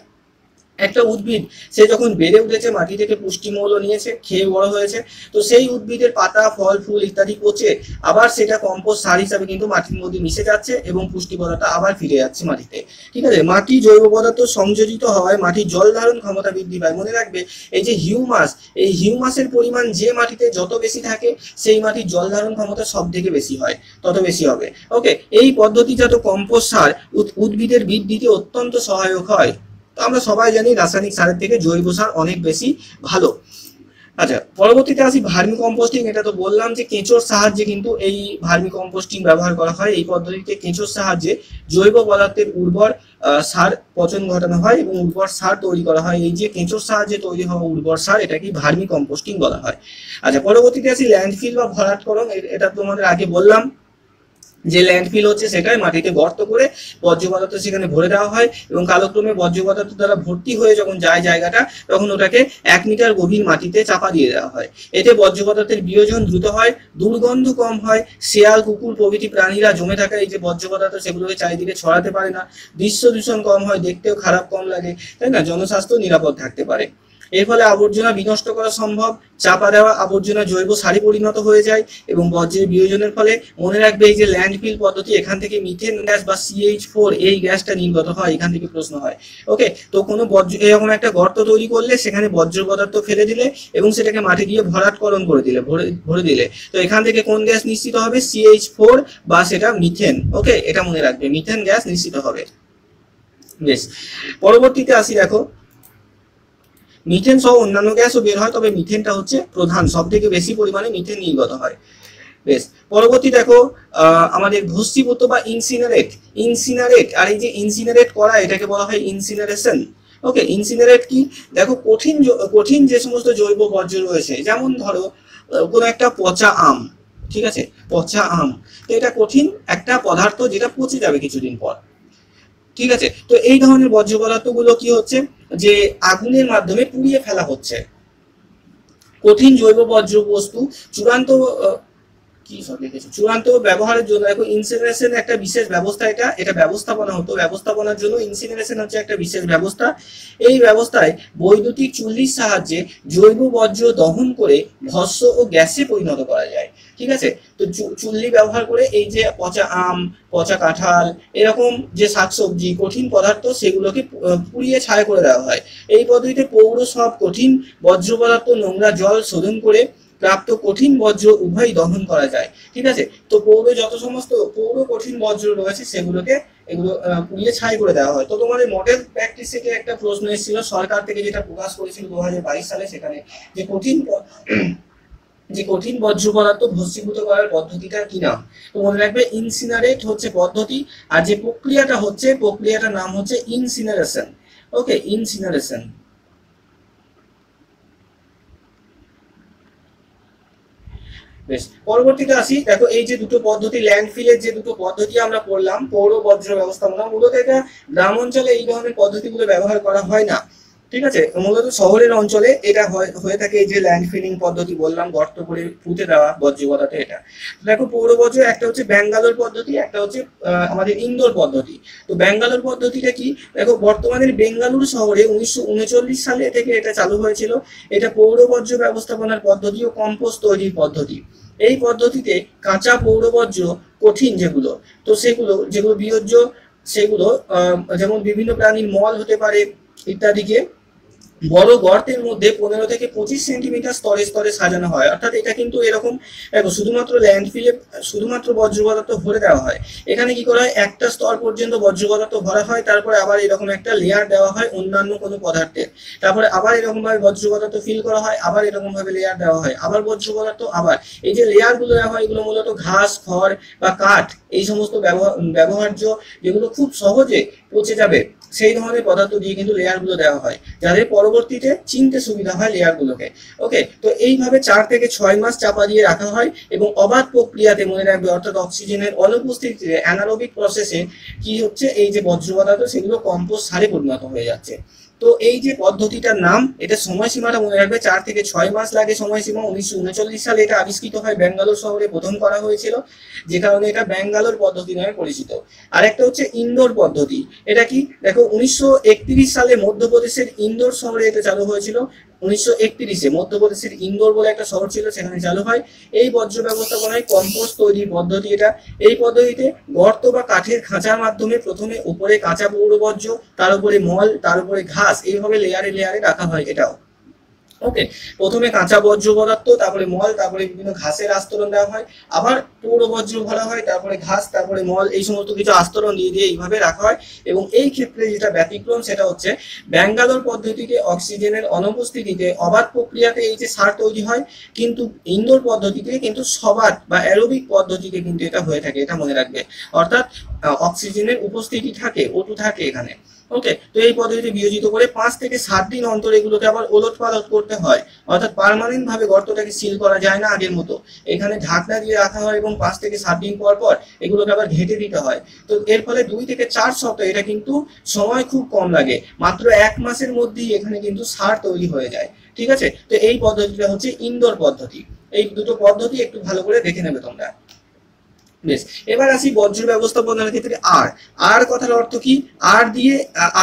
একটা উদ্ভিদ সে যখন বেড়ে উঠেছে, মাটি থেকে পুষ্টিমৌল নিয়েছে, খেয়ে বড় হয়েছে, তো সেই উদ্ভিদের পাতা, ফল, ফুল ইত্যাদি পচে আবার সেটা কম্পোস্ট সার হিসাবে কিন্তু মাটির মধ্যে মিশে যাচ্ছে এবং পুষ্টি পদার্থ আবার ফিরে যাচ্ছে মাটিতে, ঠিক আছে। মাটি জৈব পদার্থ সংযোজিত হওয়ায় মাটির জল ধারণ ক্ষমতা বৃদ্ধি পায়। মনে রাখবে এই যে হিউমাস, এই হিউমাসের পরিমাণ যে মাটিতে যত বেশি থাকে সেই মাটির জল ধারণ ক্ষমতা সব থেকে বেশি হয়, তত বেশি হবে। ওকে, এই পদ্ধতিজাত কম্পোস্ট সার উদ্ভিদের বৃদ্ধিতে অত্যন্ত সহায়ক হয়। আমরা সবাই জানি রাসায়নিক সারের থেকে জৈব সার অনেক বেশি ভালো। আচ্ছা, পরবর্তীতে আসি ভার্মি কম্পোস্টিং। এটা তো বললাম যে কেঁচোর সাহায্যে কিন্তু এই ভার্মি কম্পোস্টিং ব্যবহার করা হয়। এই পদ্ধতিতে কেঁচোর সাহায্যে জৈব পদার্থের উর্বর সার পচন ঘটানো হয় এবং উর্বর সার তৈরি করা হয়। এই যে কেঁচোর সাহায্যে তৈরি হওয়া উর্বর সার, এটাকে ভার্মি কম্পোস্টিং বলা হয়। আচ্ছা, পরবর্তীতে আসি ল্যান্ডফিল বা ভরাটকরণ। এটা তোমাদের আগে বললাম যে ল্যান্ডফিল হচ্ছে সেটাই মাটিতে গর্ত করে বর্জ্য পদার্থ সেখানে ভরে দেওয়া হয় এবং কালক্রমে বর্জ্য পদার্থ দ্বারা ভর্তি হয়ে যখন যায় জায়গাটা, তখন ওটাকে 1 মিটার গভীর মাটিতে চাপা দিয়ে দেওয়া হয়। এতে বর্জ্য পদার্থের বিয়োজন দ্রুত হয়, দুর্গন্ধ কম হয়, শেয়াল, কুকুর প্রভৃতি প্রাণীরা জমে থাকা এই যে বর্জ্য পদার্থ সেগুলোকে চারিদিকে ছড়াতে পারে না, দৃশ্য দূষণ কম হয়, দেখতেও খারাপ কম লাগে, তাই না, জনস্বাস্থ্য নিরাপদ থাকতে পারে। এর ফলে আবর্জনা বিনষ্ট করা সম্ভব, চাপা দেওয়া আবর্জনা জৈব সারে পরিণত হয়ে যায় এবং বর্জ্যের বিয়োজনের ফলে মনে রাখবে এই যে ল্যান্ডফিল পদ্ধতি, এখান থেকে মিথেন গ্যাস বা CH4 এই গ্যাসটা নির্গত হয়। এখান থেকে প্রশ্ন হয়। ওকে, তো কোনো বর্জ্য এরকম একটা গর্ত তৈরি করলে সেখানে বর্জ্য পদার্থ ফেলে দিলে এবং সেটাকে মাটি দিয়ে ভরাটকরণ করে দিলে, ভরে দিলে, তো এখান থেকে কোন গ্যাস নিশ্চিত হবে? CH4 বা সেটা মিথেন। ওকে, এটা মনে রাখবে, মিথেন গ্যাস নিশ্চিত হবে। বেশ, পরবর্তীতে আসি। দেখো মিথেন সহ অন্যান্য গ্যাসও বের হয়, তবে মিথেনটা হচ্ছে প্রধান, সব থেকে বেশি পরিমাণে মিথেন নির্গত হয়। বেশ, পরবর্তী দেখো আমাদের ভস্মীভূত বা ইনসিনারেট। আর এই যে ইনসিনারেট করা, এটাকে বলা হয় ইনসিনারেশন। ওকে, ইনসিনারেট কি? দেখো কঠিন যে সমস্ত জৈব বর্জ্য রয়েছে, যেমন ধরো কোনো একটা পচা আম, ঠিক আছে, পচা আম, তো এটা কঠিন একটা পদার্থ যেটা পচে যাবে কিছুদিন পর, ঠিক আছে, তো এই ধরনের বর্জ্য পদার্থগুলো কি হচ্ছে যে আগুনের মাধ্যমে পুড়িয়ে ফেলা হচ্ছে। কঠিন জৈব বর্জ্য বস্তু চূড়ান্ত চূড়ান্ত ব্যবহারের জন্য দেখো ইনসিনারেশন একটা বিশেষ ব্যবস্থা, এটা ব্যবস্থাপনা হতো, ব্যবস্থাপনার জন্য ইনসিনারেশন হচ্ছে একটা বিশেষ ব্যবস্থা। এই ব্যবস্থায় বৈদ্যুতিক চুল্লির সাহায্যে জৈব বর্জ্য দহন করে ভস্ম ও গ্যাসে পরিণত করা যায়। ঠিক আছে, তো চুল্লি ব্যবহার করে এই যে পচা আম, পচা কাঁঠাল, এরকম যে শাকসবজি কঠিন পদার্থ সেগুলোকে পুড়িয়ে ছাই করে দেওয়া হয়। এই পদ্ধতিতে পৌর সব কঠিন বর্জ্য পদার্থ নোংরা জল শোধন করে প্রাপ্ত কঠিন বর্জ্য উভয় দহন করা যায়। ঠিক আছে, তো পৌর যত সমস্ত পৌর কঠিন বর্জ্য রয়েছে সেগুলোকে এগুলো পুড়িয়ে ছাই করে দেওয়া হয়। তো তোমাদের মডেল প্র্যাকটিস থেকে একটা প্রশ্ন এসেছিল সরকার থেকে, যেটা প্রকাশ করেছিল 2022 সালে, সেখানে যে কঠিন বর্জ্য পদার্থ ভস্মীভূত করার পদ্ধতিটার কি নাম? তো মনে রাখবে ইনসিনারেট হচ্ছে পদ্ধতি, আর যে প্রক্রিয়াটার নাম হচ্ছে ইনসিনারেশন। ওকে, ইনসিনারেশন। বেশ, পরবর্তীতে আসি। দেখো এই যে দুটো পদ্ধতি, ল্যান্ডফিলের যে দুটো পদ্ধতি আমরা পড়লাম, পৌর বর্জ্য ব্যবস্থাপনা, মূলত এটা গ্রাম অঞ্চলে এই ধরনের পদ্ধতিগুলো ব্যবহার করা হয় না। ঠিক আছে, মূলত শহরের অঞ্চলে এটা হয়ে থাকে। এই যে ল্যান্ডফিলিং পদ্ধতি বললাম, গর্ত করে পুঁতে দেওয়া বর্জ্য পদার্থ, এটা। দেখো পৌর বর্জ্য একটা হচ্ছে ব্যাঙ্গালোর পদ্ধতি, একটা হচ্ছে আমাদের ইন্দোর পদ্ধতি। তো ব্যাঙ্গালোর পদ্ধতিটা কি? দেখো বর্তমানের বেঙ্গালুরু শহরে 1939 সালে থেকে এটা চালু হয়েছিল। এটা পৌর বর্জ্য ব্যবস্থাপনার পদ্ধতি ও কম্পোস্ট তৈরির পদ্ধতি। এই পদ্ধতিতে কাঁচা পৌর বর্জ্য কঠিন তো যেগুলো বিয়োজ্য, সেগুলো যেমন বিভিন্ন প্রাণীর মল হতে পারে ইত্যাদিকে বড় গর্তের মধ্যে 15 থেকে 25 সেন্টিমিটার স্তরে স্তরে সাজানো হয়। অর্থাৎ এটা কিন্তু এরকম শুধুমাত্র ল্যান্ডফিলে শুধুমাত্র বর্জ্য পদার্থ ভরে দেওয়া হয়। এখানে কি করা হয়, একটা স্তর পর্যন্ত বর্জ্য পদার্থ ভরা হয়, তারপরে আবার এরকম একটা লেয়ার দেওয়া হয় অন্যান্য কোনো পদার্থের, তারপরে আবার এরকম ভাবে বর্জ্য পদার্থ ফিল করা হয়, আবার এরকম ভাবে লেয়ার দেওয়া হয়, আবার বর্জ্য পদার্থ, আবার এই যে লেয়ার গুলো দেওয়া হয় এগুলো মূলত ঘাস, খড় বা কাঠ, এই সমস্ত ব্যবহার্য যেগুলো খুব সহজে পচে যাবে সেই ধরনের পদার্থ দিয়ে কিন্তু লেয়ার গুলো দেওয়া হয়, যাদের পরবর্তীতে চিনতে সুবিধা হয় লেয়ার গুলোকে। ওকে, তো এইভাবে 4 থেকে 6 মাস চাপা দিয়ে রাখা হয় এবং অবাধ প্রক্রিয়াতে, মনে রাখবে, অর্থাৎ অক্সিজেনের অনুপস্থিতিতে অ্যানারোবিক প্রসেসে কি হচ্ছে, এই যে বর্জ্য পদার্থ সেগুলো কম্পোস্ট সারে পরিণত হয়ে যাচ্ছে। তো এই যে পদ্ধতিটার নাম, এটা সময়সীমাটা মনে রাখবে 4 থেকে 6 মাস লাগে সময়সীমা। 1939 সালে এটা আবিষ্কৃত হয়, ব্যাঙ্গালোর শহরে প্রথম করা হয়েছিল, যে কারণে এটা ব্যাঙ্গালোর পদ্ধতি নামে পরিচিত। আর একটা হচ্ছে ইন্দোর পদ্ধতি। এটা কি? দেখো 1931 সালে মধ্যপ্রদেশের ইন্দোর শহরে এটা চালু হয়েছিল। 1931-এ মধ্যপ্রদেশের ইন্দোর বলে একটা শহর ছিল, সেখানে চালু হয় এই বর্জ্য ব্যবস্থাপনায় কম্পোস্ট তৈরির পদ্ধতি এটা। এই পদ্ধতিতে গর্ত বা কাঠের খাঁচার মাধ্যমে প্রথমে উপরে কাঁচা পৌর বর্জ্য, তার উপরে মল, তার উপরে ঘাস, এইভাবে লেয়ারে লেয়ারে রাখা হয় এটাও। ওকে, প্রথমে কাঁচা বর্জ্য পদার্থ, তারপরে মল, তারপরে বিভিন্ন ঘাসের আস্তরণ দেওয়া হয়, আবার পৌর বর্জ্য ভরা হয়, তারপরে ঘাস, তারপরে মল, এই সমস্ত কিছু আস্তরণ দিয়ে দিয়ে এইভাবে রাখা হয়। এবং এই ক্ষেত্রে যেটা ব্যতিক্রম সেটা হচ্ছে ব্যাঙ্গালোর পদ্ধতিতে অক্সিজেনের অনুপস্থিতিতে অবাধ প্রক্রিয়াতে এই যে সার তৈরি হয়, কিন্তু ইন্দোর পদ্ধতিতে কিন্তু সবাত বা অ্যারোবিক পদ্ধতিতে কিন্তু এটা হয়ে থাকে, এটা মনে রাখবে। অর্থাৎ অক্সিজেনের উপস্থিতি থাকে, O2 থাকে এখানে। ওকে, তো এই পদ্ধতিতে বিয়োজিত করে 5 থেকে 7 দিন অন্তর এগুলোকে আবার ওলট পালট করতে হয়। অর্থাৎ পার্মানেন্ট ভাবে গর্তটাকে সিল করা যায় না আগের মতো, এখানে ঢাকনা দিয়ে রাখা হয় এবং 5 থেকে 7 দিন পর পর এগুলোকে আবার ঘেঁটে দিতে হয়। তো এর ফলে 2 থেকে 4 সপ্তাহ, এটা কিন্তু সময় খুব কম লাগে, মাত্র 1 মাসের মধ্যেই এখানে কিন্তু সার তৈরি হয়ে যায়। ঠিক আছে, তো এই পদ্ধতিটা হচ্ছে ইন্দোর পদ্ধতি। এই দুটো পদ্ধতি একটু ভালো করে দেখে নেবে তোমরা। বেশ, এবার আসি বর্জ্য ব্যবস্থাপনার ক্ষেত্রে আর কথার অর্থ কি?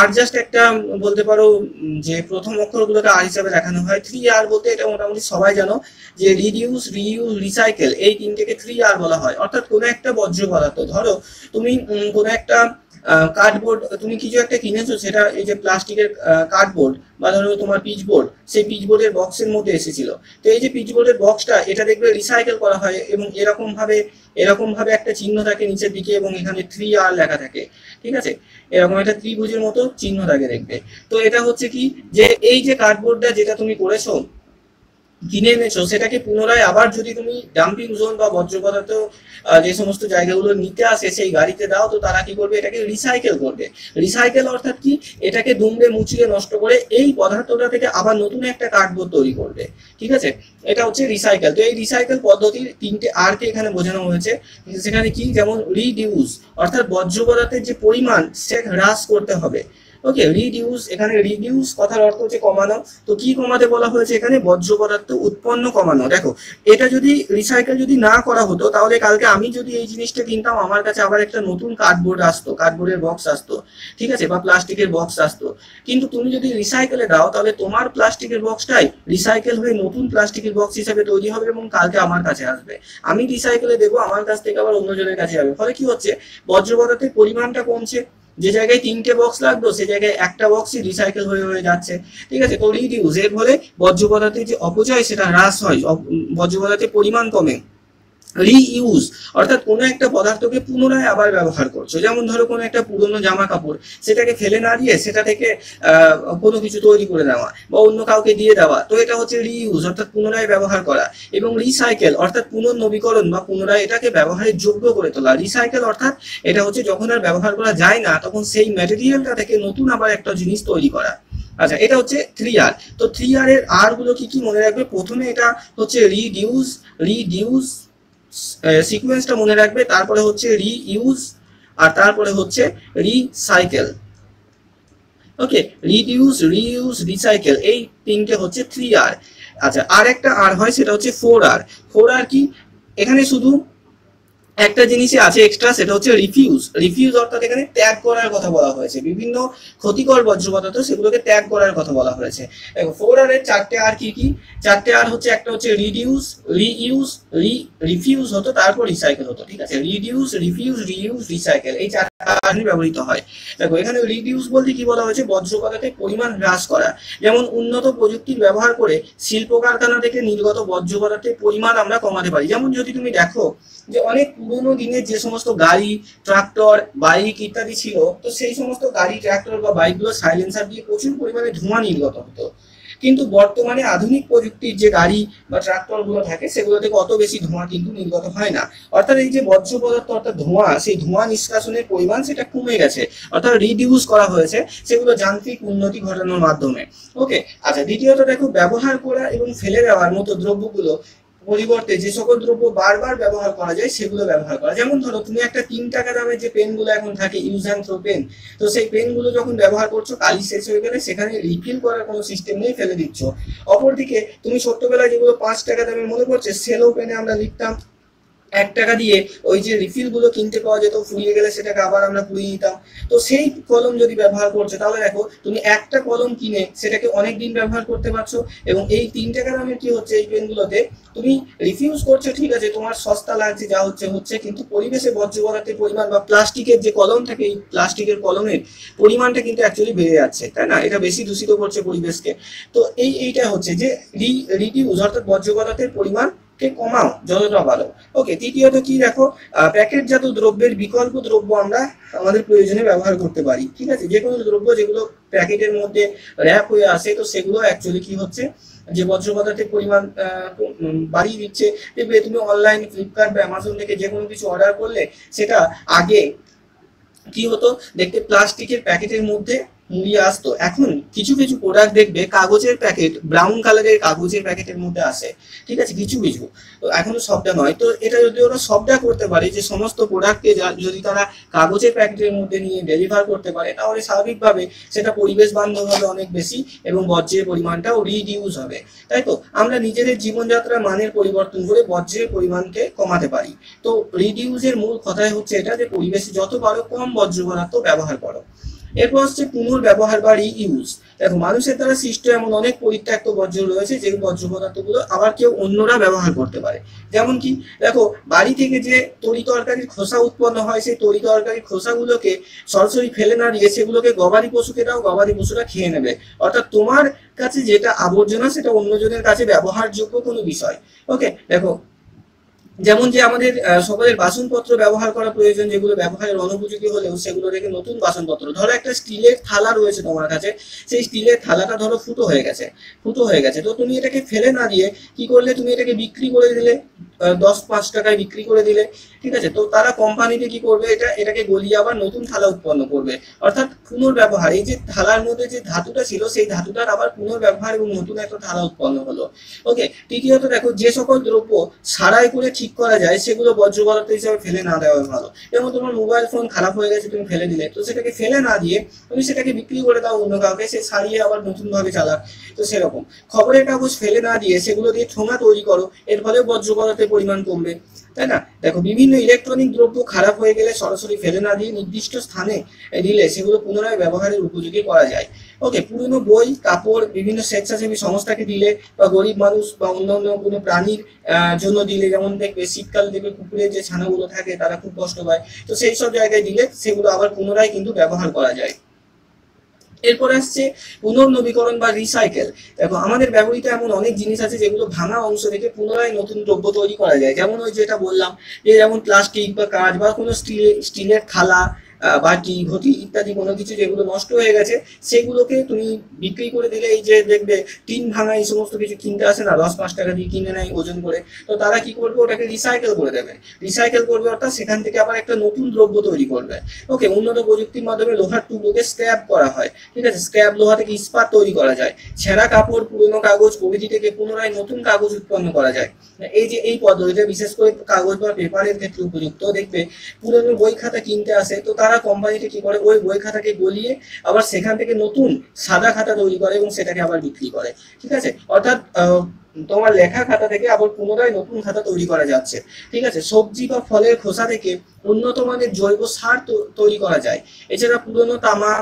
আর জাস্ট একটা বলতে পারো যে প্রথম অক্ষরগুলোকে আর হিসাবে দেখানো হয়। 3R বলতে এটা মোটামুটি সবাই জানো যে রিডিউস, রিইউজ, রিসাইকেল, এই তিনটেকে 3R বলা হয়। অর্থাৎ কোনো একটা বর্জ্য পদার্থ, ধরো তুমি কোনো একটা কার্ডবোর্ড, তুমি কিছু একটা কিনেছো, সেটা এই যে প্লাস্টিকের কার্ডবোর্ড বা ধরো তোমার পিচবোর্ড, সেই পিচবোর্ডের বক্সের মধ্যে এসেছিল। তো এই যে পিচবোর্ডের বক্সটা, এটা দেখবে রিসাইকেল করা হয় এবং এরকম ভাবে একটা চিহ্ন থাকে নিচের দিকে এবং এখানে 3R লেখা থাকে। ঠিক আছে, এরকম একটা ত্রিভুজের মতো চিহ্ন থাকে দেখবে। তো এটা হচ্ছে কি, যে এই যে কার্ডবোর্ডটা যেটা তুমি করেছো, কিনে এনেছো সেটাকে পুনরায় আবার যদি তুমি ডাম্পিং জোন বা বর্জ্য পদার্থ যে সমস্ত জায়গাগুলো নিতে আসে সেই গাড়িতে দাও, তো তারা কি করবে, এটাকে রিসাইকেল করবে। রিসাইকেল অর্থাৎ কি, এটাকে দুমড়ে মুচিয়ে নষ্ট করে এই পদার্থটা থেকে আবার নতুন একটা কার্ডবোর্ড তৈরি করবে। ঠিক আছে, এটা হচ্ছে রিসাইকেল। তো এই রিসাইকেল পদ্ধতির 3টে আর কে এখানে বোঝানো হয়েছে। সেখানে কি, যেমন রিডিউস অর্থাৎ বর্জ্য পদার্থের যে পরিমাণ সে হ্রাস করতে হবে। ওকে, রিডিউস, এখানে রিডিউস কথার অর্থ হচ্ছে কমানো। তো কি কমাতে বলা হয়েছে এখানে, বর্জ্য পদার্থ উৎপন্ন কমানো। দেখো, এটা যদি রিসাইকেল যদি না করা হতো, তাহলে কালকে আমি যদি এই জিনিসটা কিনতাম, আমার কাছে আবার একটা নতুন কার্ডবোর্ড আসতো, কার্ডবোর্ডের বক্স আসতো, ঠিক আছে, বা প্লাস্টিকের বক্স আসতো। কিন্তু তুমি যদি রিসাইকেলে দাও, তাহলে তোমার প্লাস্টিকের বক্সটাই রিসাইকেল হয়ে নতুন প্লাস্টিকের বক্স হিসেবে তৈরি হবে এবং কালকে আমার কাছে আসবে। আমি রিসাইকেলে দেবো, আমার কাছ থেকে আবার অন্যজনের কাছে যাবে। ফলে কি হচ্ছে, বর্জ্য পদার্থের পরিমাণটা কমছে। যে জায়গায় 3টে বক্স লাগতো সে জায়গায় একটা বক্সই রিসাইকেল হয়ে যাচ্ছে। ঠিক আছে, তো রিডিউস এর ফলে বর্জ্য পদার্থের যে অপচয় সেটা হ্রাস হয়, বর্জ্য পদার্থের পরিমাণ কমে। রিইউজ অর্থাৎ কোনো একটা পদার্থকে পুনরায় আবার ব্যবহার করছো। যেমন ধরো কোনো একটা পুরনো জামা কাপড়, সেটাকে ফেলে না দিয়ে সেটা থেকে কোনো কিছু তৈরি করে নেওয়া বা অন্য কাউকে দিয়ে দেওয়া, তো এটা হচ্ছে রিইউজ অর্থাৎ পুনরায় ব্যবহার করা। এবং রিসাইকেল অর্থাৎ পুনর্নবীকরণ বা পুনরায় এটাকে ব্যবহারের যোগ্য করে তোলা। রিসাইকেল অর্থাৎ এটা হচ্ছে যখন আর ব্যবহার করা যায় না, তখন সেই ম্যাটেরিয়ালটা থেকে নতুন আবার একটা জিনিস তৈরি করা। আচ্ছা, এটা হচ্ছে 3R। তো 3R এর আর গুলো কি কি মনে রাখবে, প্রথমে এটা হচ্ছে রিডিউস সিকোয়েন্সটা মনে রাখবে, তারপরে হচ্ছে রিইউজ, আর তারপরে হচ্ছে রিসাইকেল। ওকে, রিডিউস, রিইউজ, রিসাইকেল, এই 3টে হচ্ছে 3R। আচ্ছা, আর একটা আর হয়, সেটা হচ্ছে 4R। 4R কি, এখানে শুধু একটা জিনিসই আছে এক্সট্রা, সেটা হচ্ছে রিফিউজ অর্থাৎ এখানে ত্যাগ করার কথা বলা হয়েছে। বিভিন্ন ক্ষতিকর বর্জ্য পদার্থ সেগুলোকে ত্যাগ করার কথা বলা হয়েছে। দেখো, 4R এর 4টে আর কি কি, 4টে আর হচ্ছে, একটা হচ্ছে রিডিউস, রিইউজ, রিফিউজ হতো, তারপর রিসাইকেল হতো। ঠিক আছে, রিডিউস, রিফিউজ, রিইউজ, রিসাইকেল, এই 4টা ব্যবহৃত হয়। দেখো, এখানে রিডিউস বলতে কি বলা হয়েছে, বর্জ্য পদার্থের পরিমাণ হ্রাস করা। যেমন উন্নত প্রযুক্তির ব্যবহার করে শিল্প কারখানা থেকে নির্গত বর্জ্য পদার্থের পরিমাণ আমরা কমাতে পারি। যেমন যদি তুমি দেখো যে অনেক পুরোনো দিনের যে সমস্ত গাড়ি, ট্রাক্টর, বাইক ইত্যাদি ছিল, তো সেই সমস্ত গাড়ি, ট্রাক্টর বা বাইকগুলো সাইলেন্সার দিয়ে প্রচুর পরিমাণে ধোঁয়া নির্গত হতো। কিন্তু বর্তমানে আধুনিক প্রযুক্তির যে গাড়ি বা ট্রাক্টর গুলো থাকে, সেগুলো থেকে অত বেশি ধোঁয়া কিন্তু নির্গত হয় না। অর্থাৎ এই যে বর্জ্য পদার্থ অর্থাৎ ধোঁয়া, সেই ধোঁয়া নিষ্কাশনের পরিমাণ সেটা কমে গেছে, অর্থাৎ রিডিউস করা হয়েছে সেগুলো যান্ত্রিক উন্নতি ঘটানোর মাধ্যমে। ওকে, আচ্ছা, দ্বিতীয়ত দেখো, ব্যবহার করা এবং ফেলে দেওয়ার মতো দ্রব্যগুলো পরিবর্তে যে সকল দ্রব্য বারবার ব্যবহার করা যায় সেগুলো ব্যবহার করা। যেমন ধরো, তুমি একটা 3 টাকা দামের যে পেনগুলো এখন থাকে, ইউজ অ্যান্ড থ্রো পেন, তো সেই পেনগুলো যখন ব্যবহার করছো, কালি শেষ হয়ে গেলে সেখানে রিফিল করার কোনো সিস্টেম নেই, ফেলে দিচ্ছ। অপরদিকে তুমি ছোট্টবেলায় যেগুলো 5 টাকা দামের মনে পড়ছে, সেলো পেনে আমরা লিখতাম, 1 টাকা দিয়ে ওই যে রিফিল গুলো কিনতে পাওয়া যেত, ফুরিয়ে গেলে সেটাকে আবার আমরা পুড়িয়ে নিতাম। তো সেই কলম যদি ব্যবহার করছো, তাহলে দেখো তুমি একটা কলম কিনে সেটাকে অনেক দিন ব্যবহার করতে পারছো। এবং এই 3 টাকা দামের কি হচ্ছে, এই পেনগুলোতে তুমি রিফিউজ করছো, ঠিক আছে, তোমার সস্তা লাগছে, যা হচ্ছে, কিন্তু পরিবেশে বর্জ্য পদার্থের পরিমাণ বা প্লাস্টিকের যে কলম থাকে, এই প্লাস্টিকের কলমের পরিমাণটা কিন্তু অ্যাকচুয়ালি বেড়ে যাচ্ছে, তাই না? এটা বেশি দূষিত করছে পরিবেশকে। তো এইটা হচ্ছে যে রিডিউস অর্থাৎ বর্জ্য পদার্থের পরিমাণ কে কমাও যতটা পারো। ওকে, তৃতীয়ত কি দেখো, প্যাকেটজাত দ্রব্যের বিকল্প দ্রব্য আমরা আমাদের প্রয়োজনে ব্যবহার করতে পারি। ঠিক আছে, যে কোনো দ্রব্য যেগুলো প্যাকেটের মধ্যে র্যাপ হয়ে আসে, তো সেগুলো অ্যাকচুয়ালি কি হচ্ছে, যে বর্জ্য পদার্থের পরিমাণ বাড়িয়ে দিচ্ছে। দেখবে তুমি অনলাইন ফ্লিপকার্ট বা অ্যামাজন থেকে যে কোনো কিছু অর্ডার করলে, সেটা আগে কি হতো, দেখতে প্লাস্টিকের প্যাকেটের মধ্যে মুড়িয়ে আসতো। এখন কিছু কিছু প্রোডাক্ট দেখবে কাগজের প্যাকেট, ব্রাউন কালারের কাগজের প্যাকেটের মধ্যে আসে। ঠিক আছে, কিছু তো এখনো সবটা নয়। তো এটা যদি ওরা সবটা করতে পারে, যে সমস্ত প্রোডাক্টকে যদি তারা কাগজের প্যাকেটের মধ্যে নিয়ে ডেলিভার করতে পারে, তাহলে স্বাভাবিকভাবে সেটা পরিবেশ বান্ধব হবে অনেক বেশি এবং বর্জ্যের পরিমাণটাও রিডিউস হবে। তাই তো আমরা নিজেদের জীবনযাত্রার মানের পরিবর্তন করে বর্জ্যের পরিমাণকে কমাতে পারি। তো রিডিউসের মূল কথাই হচ্ছে এটা, যে পরিবেশে যত পারো কম বর্জ্য পদার্থ ব্যবহার করো। এরপর হচ্ছে পুনর্ব্যবহার বা রিইউজ। দেখো, মানুষের দ্বারা সৃষ্ট এমন অনেক পরিত্যক্ত বর্জ্য রয়েছে, যে বর্জ্য পদার্থগুলো আবার কেউ অন্যরা ব্যবহার করতে পারে। যেমন কি, দেখো, বাড়ি থেকে যে তরি তরকারির খোসা উৎপন্ন হয়, সেই তরি তরকারির খোসাগুলোকে সরাসরি ফেলে না দিয়ে সেগুলোকে গবাদি পশুকে দাও, গবাদি পশুরা খেয়ে নেবে। অর্থাৎ তোমার কাছে যেটা আবর্জনা, সেটা অন্যজনের কাছে ব্যবহারযোগ্য কোনো বিষয়। ওকে, দেখো, যেমন যে আমাদের সকলের বাসনপত্র ব্যবহার করা প্রয়োজন, যেগুলো ব্যবহারের অনুপযোগী হলেও সেগুলো রেখে নতুন বাসনপত্র, ধরো একটা স্টিলের থালা রয়েছে তোমার কাছে, সেই স্টিলের থালাটা ধরো ফুটো হয়ে গেছে, তো তুমি এটাকে ফেলে না দিয়ে কি করলে, তুমি এটাকে বিক্রি করে দিলে, 10-5 টাকায় বিক্রি করে দিলে, ঠিক আছে। তো তারা কোম্পানিতে কি করবে, এটাকে গলিয়ে আবার নতুন থালা উৎপন্ন করবে, অর্থাৎ পুনর্ব্যবহার। এই যে থালার মধ্যে যে ধাতুটা ছিল সেই ধাতুটার আবার পুনর্ব্যবহার এবং নতুন একটা থালা উৎপন্ন হলো। ওকে, তৃতীয়ত দেখো, যে সকল দ্রব্য সারাই করে ঠিক করা যায় সেগুলো বর্জ্য পদার্থ হিসেবে ফেলে না দেওয়া ভালো। যেমন তোমার মোবাইল ফোন খারাপ হয়ে গেছে, তুমি ফেলে দিলে, তো সেটাকে ফেলে না দিয়ে তুমি সেটাকে বিক্রি করে দাও অন্য কাউকে, সে সারিয়ে আবার নতুন ভাবে চালাক। তো সেরকম খবরের কাগজ ফেলে না দিয়ে সেগুলো দিয়ে ঠোঙা তৈরি করো, এর ফলে বর্জ্য পদার্থের পরিমাণ কমবে, তাই না। দেখো, বিভিন্ন ইলেকট্রনিক দ্রব্য খারাপ হয়ে গেলে সরাসরি ফেলে না দিয়ে নির্দিষ্ট স্থানে দিলে সেগুলো পুনরায় ব্যবহারের উপযোগী করা যায়। ওকে, পুরনো বই, কাপড় বিভিন্ন স্বেচ্ছাসেবী সংস্থাকে দিলে, বা গরিব মানুষ বা অন্যান্য কোনো প্রাণীর জন্য দিলে, যেমন দেখবে শীতকাল দেখবে কুকুরের যে ছানাগুলো থাকে তারা খুব কষ্ট পায়, তো সেই সব জায়গায় দিলে সেগুলো আবার পুনরায় কিন্তু ব্যবহার করা যায়। এরপর আসছে পুনর্নবীকরণ বা রিসাইকেল। দেখো, আমাদের ব্যবহৃত এমন অনেক জিনিস আছে যেগুলো ভাঙা অংশ থেকে পুনরায় নতুন দ্রব্য তৈরি করা যায়, যেমন ওই যেটা বললাম, যে যেমন প্লাস্টিক বা কাঁচ বা কোনো স্টিলের থালা, বাটি, ঘটি ইত্যাদি কোনো কিছু যেগুলো নষ্ট হয়ে গেছে সেগুলোকে তুমি বিক্রি করে দিলে, এই যে দেখবে টিন ভাঙা এই সমস্ত কিছু কিনতে আসে না, 10-5 টাকা দিয়ে কিনে নেয় ওজন করে, তো তারা কি করবে, ওটাকে রিসাইকেল করে দেবে। রিসাইকেল করবে অর্থাৎ সেখান থেকে আবার একটা নতুন দ্রব্য তৈরি করবে। ওকে, উন্নত প্রযুক্তির মাধ্যমে লোহার টুকরোকে স্ক্র্যাপ করা হয়, ঠিক আছে, স্ক্র্যাপ লোহা থেকে ইস্পাত তৈরি করা যায়, ছেঁড়া কাপড়, পুরনো কাগজ প্রভৃতি থেকে পুনরায় নতুন কাগজ উৎপন্ন করা যায়। এই যে এই পদ্ধতিটা বিশেষ করে কাগজ বা পেপারের ক্ষেত্রে উপযুক্ত। দেখবে পুরনো বই খাতা কিনতে আসে, তো তারা কোম্পানিতে কি করে, ওই বই খাতাকে গলিয়ে আবার সেখান থেকে নতুন সাদা খাতা তৈরি করে এবং সেটাকে আবার বিক্রি করে, ঠিক আছে। অর্থাৎ তোমার লেখা খাতা থেকে আবার পুনরায় নতুন খাতা তৈরি করা যাচ্ছে, ঠিক আছে। সবজি বা ফলের খোসা থেকে উন্নত মানের জৈব সার তৈরি করা যায়। এছাড়া পুরনো তামা,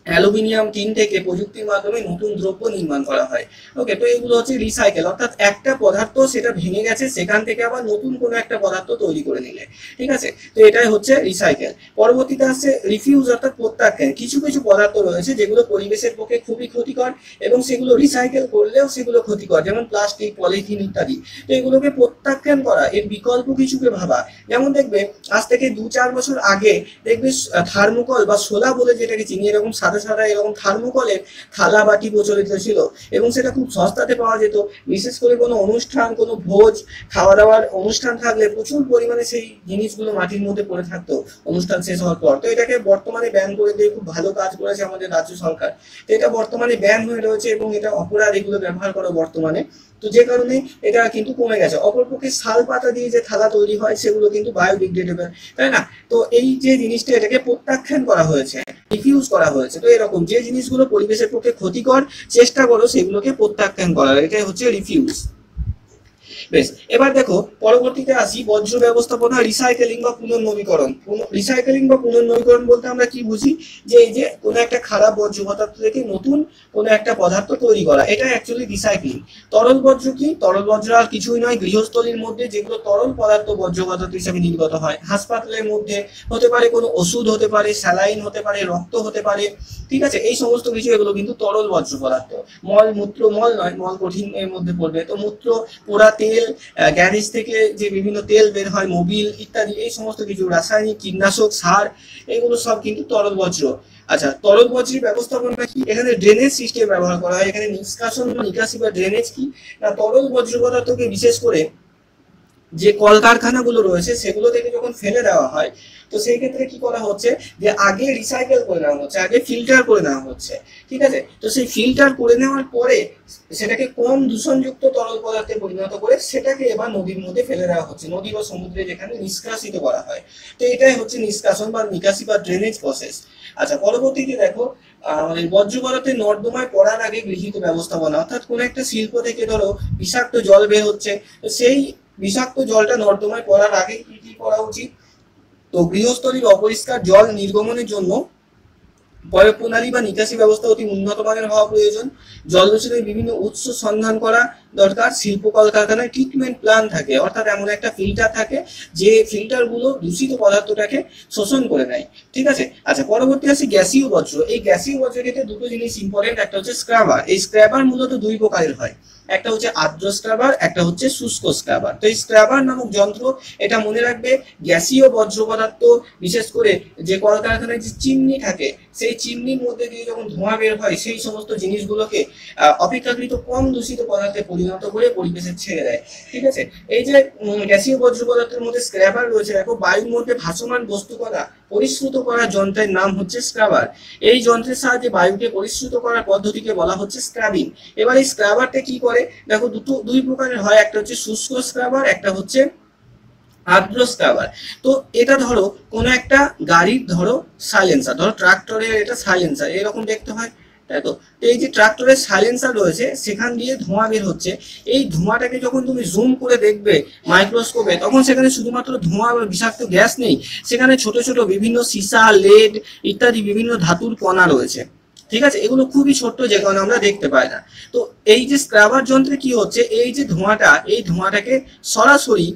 অ্যালুমিনিয়াম, টিন থেকে প্রযুক্তির মাধ্যমে নতুন দ্রব্য নির্মাণ করা হয়। ওকে, তো এগুলো হচ্ছে রিসাইকেল, অর্থাৎ একটা পদার্থ সেটা ভেঙে গেছে, সেখান থেকে আবার নতুন কোনো একটা পদার্থ তৈরি করে নিলে, ঠিক আছে। তো এটাই হচ্ছে রিসাইকেল। পরবর্তীতে আসছে রিফিউজ অর্থাৎ প্রত্যাখ্যান। কিছু কিছু পদার্থ রয়েছে যেগুলো পরিবেশের পক্ষে খুবই ক্ষতিকর এবং সেগুলো রিসাইকেল করলেও সেগুলো ক্ষতিকর, যেমন প্লাস্টিক, পলিথিন ইত্যাদি। তো এগুলোকে প্রত্যাখ্যান করা, এর বিকল্প কিছুকে ভাবা। যেমন দেখবে আজ থেকে 2-4 বছর আগে দেখবে থার্মোকল বা শোলা বলে যেটাকে চিনি, এরকম সাদা এরকম থার্মোকলের থালা বাটি প্রচলিত ছিল এবং সেটা খুব সস্তাতে পাওয়া যেত। বিশেষ করে কোনো অনুষ্ঠান, কোনো ভোজ, খাওয়া দাওয়ার অনুষ্ঠান থাকলে প্রচুর পরিমাণে সেই জিনিসগুলো মাটির মধ্যে পড়ে থাকতো অনুষ্ঠান শেষ হওয়ার পর। তো এটাকে বর্তমানে ব্যান করে দিয়ে খুব ভালো কাজ করেছে আমাদের রাজ্য সরকার। তো এটা বর্তমানে ব্যান হয়ে রয়েছে এবং এটা অপরাধ এগুলো ব্যবহার করা বর্তমানে, তো যে কারণে এটা কিন্তু কমে গেছে। অপরপক্ষে শাল পাতা দিয়ে যে থালা তৈরি হয় সেগুলো কিন্তু বায়োডিগ্রেডেবল, তাই না। তো এই যে জিনিসটা, এটাকে প্রত্যাখ্যান করা হয়েছে, রিফিউজ করা হয়েছে। তো এরকম যে জিনিসগুলো পরিবেশের পক্ষে ক্ষতিকর চেষ্টা করো সেগুলোকে প্রত্যাখ্যান করার, এটাই হচ্ছে রিফিউজ। বেশ, এবার দেখো পরবর্তীতে আসি বর্জ্য ব্যবস্থাপনা, রিসাইকেলিং বা পুনর্নবীকরণ। রিসাইকেলিং বা পুনর্নবীকরণ বলতে আমরা কি বুঝি, যে এই যে কোনো একটা খারাপ বর্জ্য পদার্থ থেকে নতুন কোনো একটা পদার্থ তৈরি করা, এটা অ্যাকচুয়ালি রিসাইক্লিং। তরল বর্জ্য কি, তরল বর্জ্য আর কিছুই নয়, গৃহস্থলীর মধ্যে যেগুলো তরল পদার্থ বর্জ্য পদার্থ হিসেবে নির্গত হয়, হাসপাতালের মধ্যে হতে পারে, কোনো ওষুধ হতে পারে, স্যালাইন হতে পারে, রক্ত হতে পারে, ঠিক আছে, এই সমস্ত কিছু এগুলো কিন্তু তরল বর্জ্য পদার্থ। মল মূত্র, মল নয়, মল কঠিন এর মধ্যে পড়বে, তো মূত্র, পোড়া তেল, গ্যারেজ থেকে যে বিভিন্ন তেল বের হয়, মোবিল ইত্যাদি, এই সমস্ত কিছু, রাসায়নিক কীটনাশক, সার, এগুলো সব কিন্তু তরল বর্জ্য। আচ্ছা, তরল বর্জ্যের ব্যবস্থাপনা কি, এখানে ড্রেনেজ সিস্টেম ব্যবহার করা হয়। এখানে নিষ্কাশন, নিকাশি বা ড্রেনেজ কি না, তরল বর্জ্য পদার্থকে বিশেষ করে যে কলকারখানাগুলো রয়েছে সেগুলো থেকে যখন ফেলে দেওয়া হয়, তো সেই ক্ষেত্রে কি করা হচ্ছে, যে আগে রিসাইকেল করে নেওয়া হচ্ছে, আগে ফিল্টার করে নেওয়া হচ্ছে, ঠিক আছে। তো সেই ফিল্টার করে নেওয়ার পরে সেটাকে কম দূষণযুক্ত তরল পদার্থে পরিণত করে সেটাকে এবার নদীর মধ্যে ফেলে দেওয়া হচ্ছে, নদী বা সমুদ্রে যেখানে নিষ্কাশিত করা হয়। তো এটাই হচ্ছে নিষ্কাশন বা নিকাশি বা ড্রেনেজ প্রসেস। আচ্ছা, পরবর্তীতে দেখো বর্জ্য পদার্থের নর্দমায় পড়ার আগে গৃহীত ব্যবস্থাপনা, অর্থাৎ কোন একটা শিল্প থেকে ধরো বিষাক্ত জল বের হচ্ছে, তো সেই বিষাক্ত জলটা নর্দমায় পড়ার আগে কি কি করা উচিত, তো গৃহস্থলীর অপরিষ্কার জল নির্গমনের জন্য পয়োগ প্রণালী বা নিকাশি ব্যবস্থা অতি উন্নত মানের হওয়া প্রয়োজন। জল দূষণের বিভিন্ন উৎস সন্ধান করা, দরকার? শিল্প কলকারখানায় ট্রিটমেন্ট প্ল্যান থাকে, অর্থাৎ এমন একটা ফিল্টার থাকে যে ফিল্টারগুলো দূষিত পদার্থটাকে শোষণ করে নেয়। ঠিক আছে, আচ্ছা পরবর্তী আছে গ্যাসীয় বর্জ্য। এই গ্যাসীয় বর্জ্যের ক্ষেত্রে দুটো জিনিস ইম্পর্টেন্ট, একটা হচ্ছে স্ক্রাবার। এই স্ক্রাবার মূলত দুই প্রকারের হয়, একটা হচ্ছে আর্দ্র স্ক্রাবার, একটা হচ্ছে শুষ্ক স্ক্রাবার। তো এই স্ক্রাবার নামক যন্ত্র, এটা মনে রাখবে, গ্যাসীয় বর্জ্য পদার্থ, বিশেষ করে যে কলকারখানায় যে চিমনি থাকে সেই চিমনির মধ্যে দিয়ে যখন ধোঁয়া বের হয় সেই সমস্ত জিনিসগুলোকে অপেক্ষাকৃত কম দূষিত পদার্থে পরিণত করে পরিবেশে ছেড়ে দেয়। ঠিক আছে, এই যে গ্যাসীয় বর্জ্য পদার্থের মধ্যে স্ক্রাবার রয়েছে, দেখো বায়ুর মধ্যে ভাসমান বস্তু কণা পরিশ্রুত করার যন্ত্রের নাম হচ্ছে স্ক্রাবার। এই যন্ত্রের সাহায্যে বায়ুকে পরিশ্রুত করার পদ্ধতিকে বলা হচ্ছে স্ক্রাবিং। এবার এই স্ক্রাবারটা কি করে, দেখো দুই প্রকারের হয়, একটা হচ্ছে শুষ্ক স্ক্রাবার, একটা হচ্ছে আর্দ্র স্ক্রাবার। তো এটা ধরো কোনো একটা গাড়ির ধরো সাইলেন্সার, ধরো ট্রাক্টরের এটা সাইলেন্সার এরকম দেখতে হয়, তাই তো। এই যে ট্রাক্টরের সাইলেন্সার রয়েছে সেখান দিয়ে ধোঁয়া বের হচ্ছে, এই ধোঁয়াটাকে যখন তুমি জুম করে দেখবে মাইক্রোস্কোপে, তখন সেখানে শুধুমাত্র ধোঁয়া বা বিষাক্ত গ্যাস নেই, সেখানে ছোট ছোট বিভিন্ন সীসা, লেড ইত্যাদি বিভিন্ন ধাতুর কণা রয়েছে। ঠিক আছে, এগুলো খুবই ছোট্ট, যে কারণে আমরা দেখতে পাই না। তো এই যে স্ক্রাবার যন্ত্রে কি হচ্ছে, এই যে ধোঁয়াটা, এই ধোঁয়াটাকে সরাসরি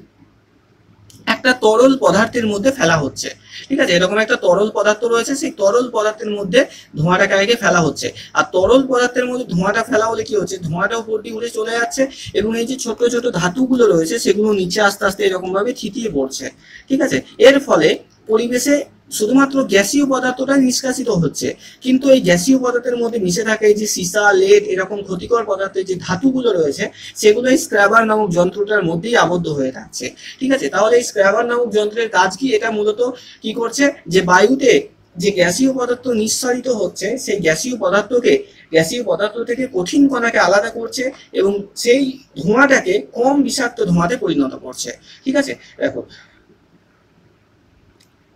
একটা তরল পদার্থের মধ্যে ফেলা হচ্ছে। ঠিক আছে, এরকম একটা তরল পদার্থ রয়েছে, সেই তরল পদার্থের মধ্যে ধোঁয়াটাকে আগে ফেলা হচ্ছে। আর তরল পদার্থের মধ্যে ধোঁয়াটা ফেলা হলে কি হচ্ছে, ধোঁয়াটা উপর দিয়ে উড়ে চলে যাচ্ছে এবং এই যে ছোট ছোট ধাতুগুলো রয়েছে সেগুলো নিচে আস্তে আস্তে এরকম ভাবে থিতিয়ে পড়ছে। ঠিক আছে, এর ফলে পরিবেশে শুধুমাত্র গ্যাসীয় পদার্থটা নিষ্কাশিত হচ্ছে, কিন্তু এই গ্যাসীয় পদার্থের মধ্যে মিশে থাকে এই যে সীসা, লেড এরকম ক্ষতিকর পদার্থের যে ধাতুগুলো রয়েছে সেগুলো এই স্ক্রাবার নামক যন্ত্রটার মধ্যেই আবদ্ধ হয়ে থাকছে। ঠিক আছে, তাহলে এই স্ক্রাবার নামক যন্ত্রের কাজ কি, এটা মূলত কি করছে, যে বায়ুতে যে গ্যাসীয় পদার্থ নিঃসরিত হচ্ছে সেই গ্যাসীয় পদার্থ থেকে কঠিন কণাকে আলাদা করছে এবং সেই ধোঁয়াটাকে কম বিষাক্ত ধোঁয়াতে পরিণত করছে। ঠিক আছে, দেখো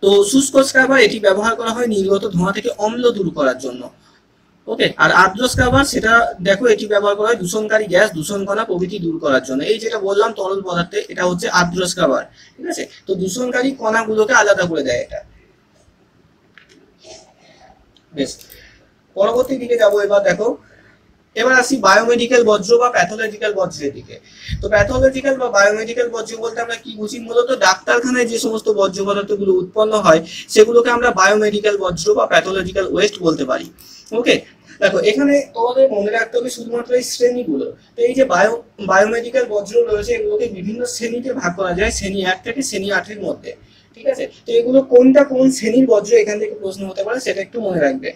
তো শুষ্ক স্ক্রাবার এটি ব্যবহার করা হয় নির্গত ধোঁয়া থেকে অম্ল দূর করার জন্য। ওকে, আর আর্দ্র স্ক্রাবার সেটা দেখো এটি ব্যবহার করা হয় দূষণকারী গ্যাস, দূষণ কণা প্রভৃতি দূর করার জন্য। এই যেটা বললাম তরল পদার্থে, এটা হচ্ছে আর্দ্র স্ক্রাবার। ঠিক আছে, তো দূষণকারী কণাগুলোকে আলাদা করে দেয় এটা। বেশ, পরবর্তী দিকে যাবো। এবার দেখো, এবার আসি বায়োমেডিক্যাল বর্জ্য বা প্যাথোলজিক্যাল বর্জ্যের দিকে। তো প্যাথোলজিক্যাল বা বায়োমেডিক্যাল বর্জ্য বলতে আমরা কি বুঝি, মূলত ডাক্তারখানায় যে সমস্ত বর্জ্য পদার্থগুলো উৎপন্ন হয় সেগুলোকে আমরা বায়োমেডিক্যাল বর্জ্য বা প্যাথোলজিক্যাল ওয়েস্ট বলতে পারি। ওকে, দেখো এখানে তোমাদের মনে রাখতে হবে শুধুমাত্র এই শ্রেণীগুলো। তো এই যে বায়োমেডিক্যাল বর্জ্য রয়েছে এগুলোকে বিভিন্ন শ্রেণীতে ভাগ করা যায়, শ্রেণী 1 থেকে শ্রেণী 8 এর মধ্যে। ঠিক আছে, তো এগুলো কোনটা কোন শ্রেণীর বর্জ্য এখান থেকে প্রশ্ন হতে পারে, সেটা একটু মনে রাখবে।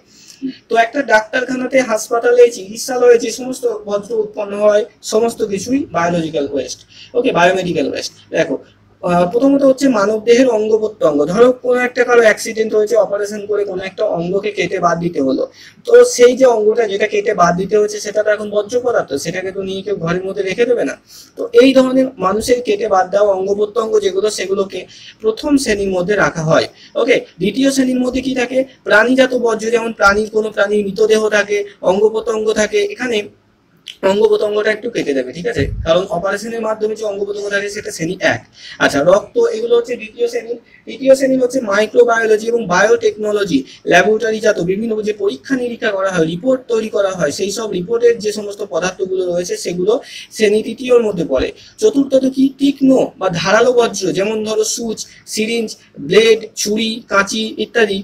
তো একটা ডাক্তারখানাতে, হাসপাতালে, চিকিৎসালয়ে যে সমস্ত বর্জ্য উৎপন্ন হয় সমস্ত কিছুই বায়োলজিক্যাল ওয়েস্ট। ওকে, বায়োমেডিক্যাল ওয়েস্ট। দেখো প্রথমত হচ্ছে মানব দেহের অঙ্গ প্রত্যঙ্গ। ধরো কোনো একটা কারো অ্যাক্সিডেন্ট হয়েছে, অপারেশন করে কোনো একটা অঙ্গকে কেটে বাদ দিতে হলো, তো সেই যে অঙ্গটা যেটা কেটে বাদ দিতে হচ্ছে সেটা তো এখন বর্জ্য পদার্থ, সেটাকে তো নিয়ে কেউ ঘরের মধ্যে রেখে দেবে না। তো এই ধরনের মানুষের কেটে বাদ দেওয়া অঙ্গ প্রত্যঙ্গ যেগুলো, সেগুলোকে প্রথম শ্রেণীর মধ্যে রাখা হয়। ওকে, দ্বিতীয় শ্রেণীর মধ্যে কি থাকে, প্রাণীজাত বর্জ্য, যেমন কোনো প্রাণীর মৃতদেহ থাকে, অঙ্গ প্রত্যঙ্গ থাকে, এখানে অঙ্গ প্রত্যঙ্গটা একটু কেটে দেবে। ঠিক আছে, কারণ অপারেশনের মাধ্যমে যে অঙ্গ প্রত্যঙ্গ থাকে সেটা শ্রেণী 1। আচ্ছা, রক্ত, এগুলো হচ্ছে দ্বিতীয় শ্রেণী। তৃতীয় শ্রেণী হচ্ছে মাইক্রোবায়োলজি এবং বায়োটেকনোলজি, ল্যাবরেটরিজাত বিভিন্ন যে পরীক্ষা নিরীক্ষা করা হয়, রিপোর্ট তৈরি করা হয়, সেই সব রিপোর্টের যে সমস্ত পদার্থগুলো রয়েছে সেগুলো শ্রেণী তৃতীয়র মধ্যে পড়ে। চতুর্থত কি, তীক্ষ্ণ বা ধারালো বর্জ্য, যেমন ধরো সুচ, সিরিঞ্জ, ব্লেড, ছুরি, কাঁচি ইত্যাদি।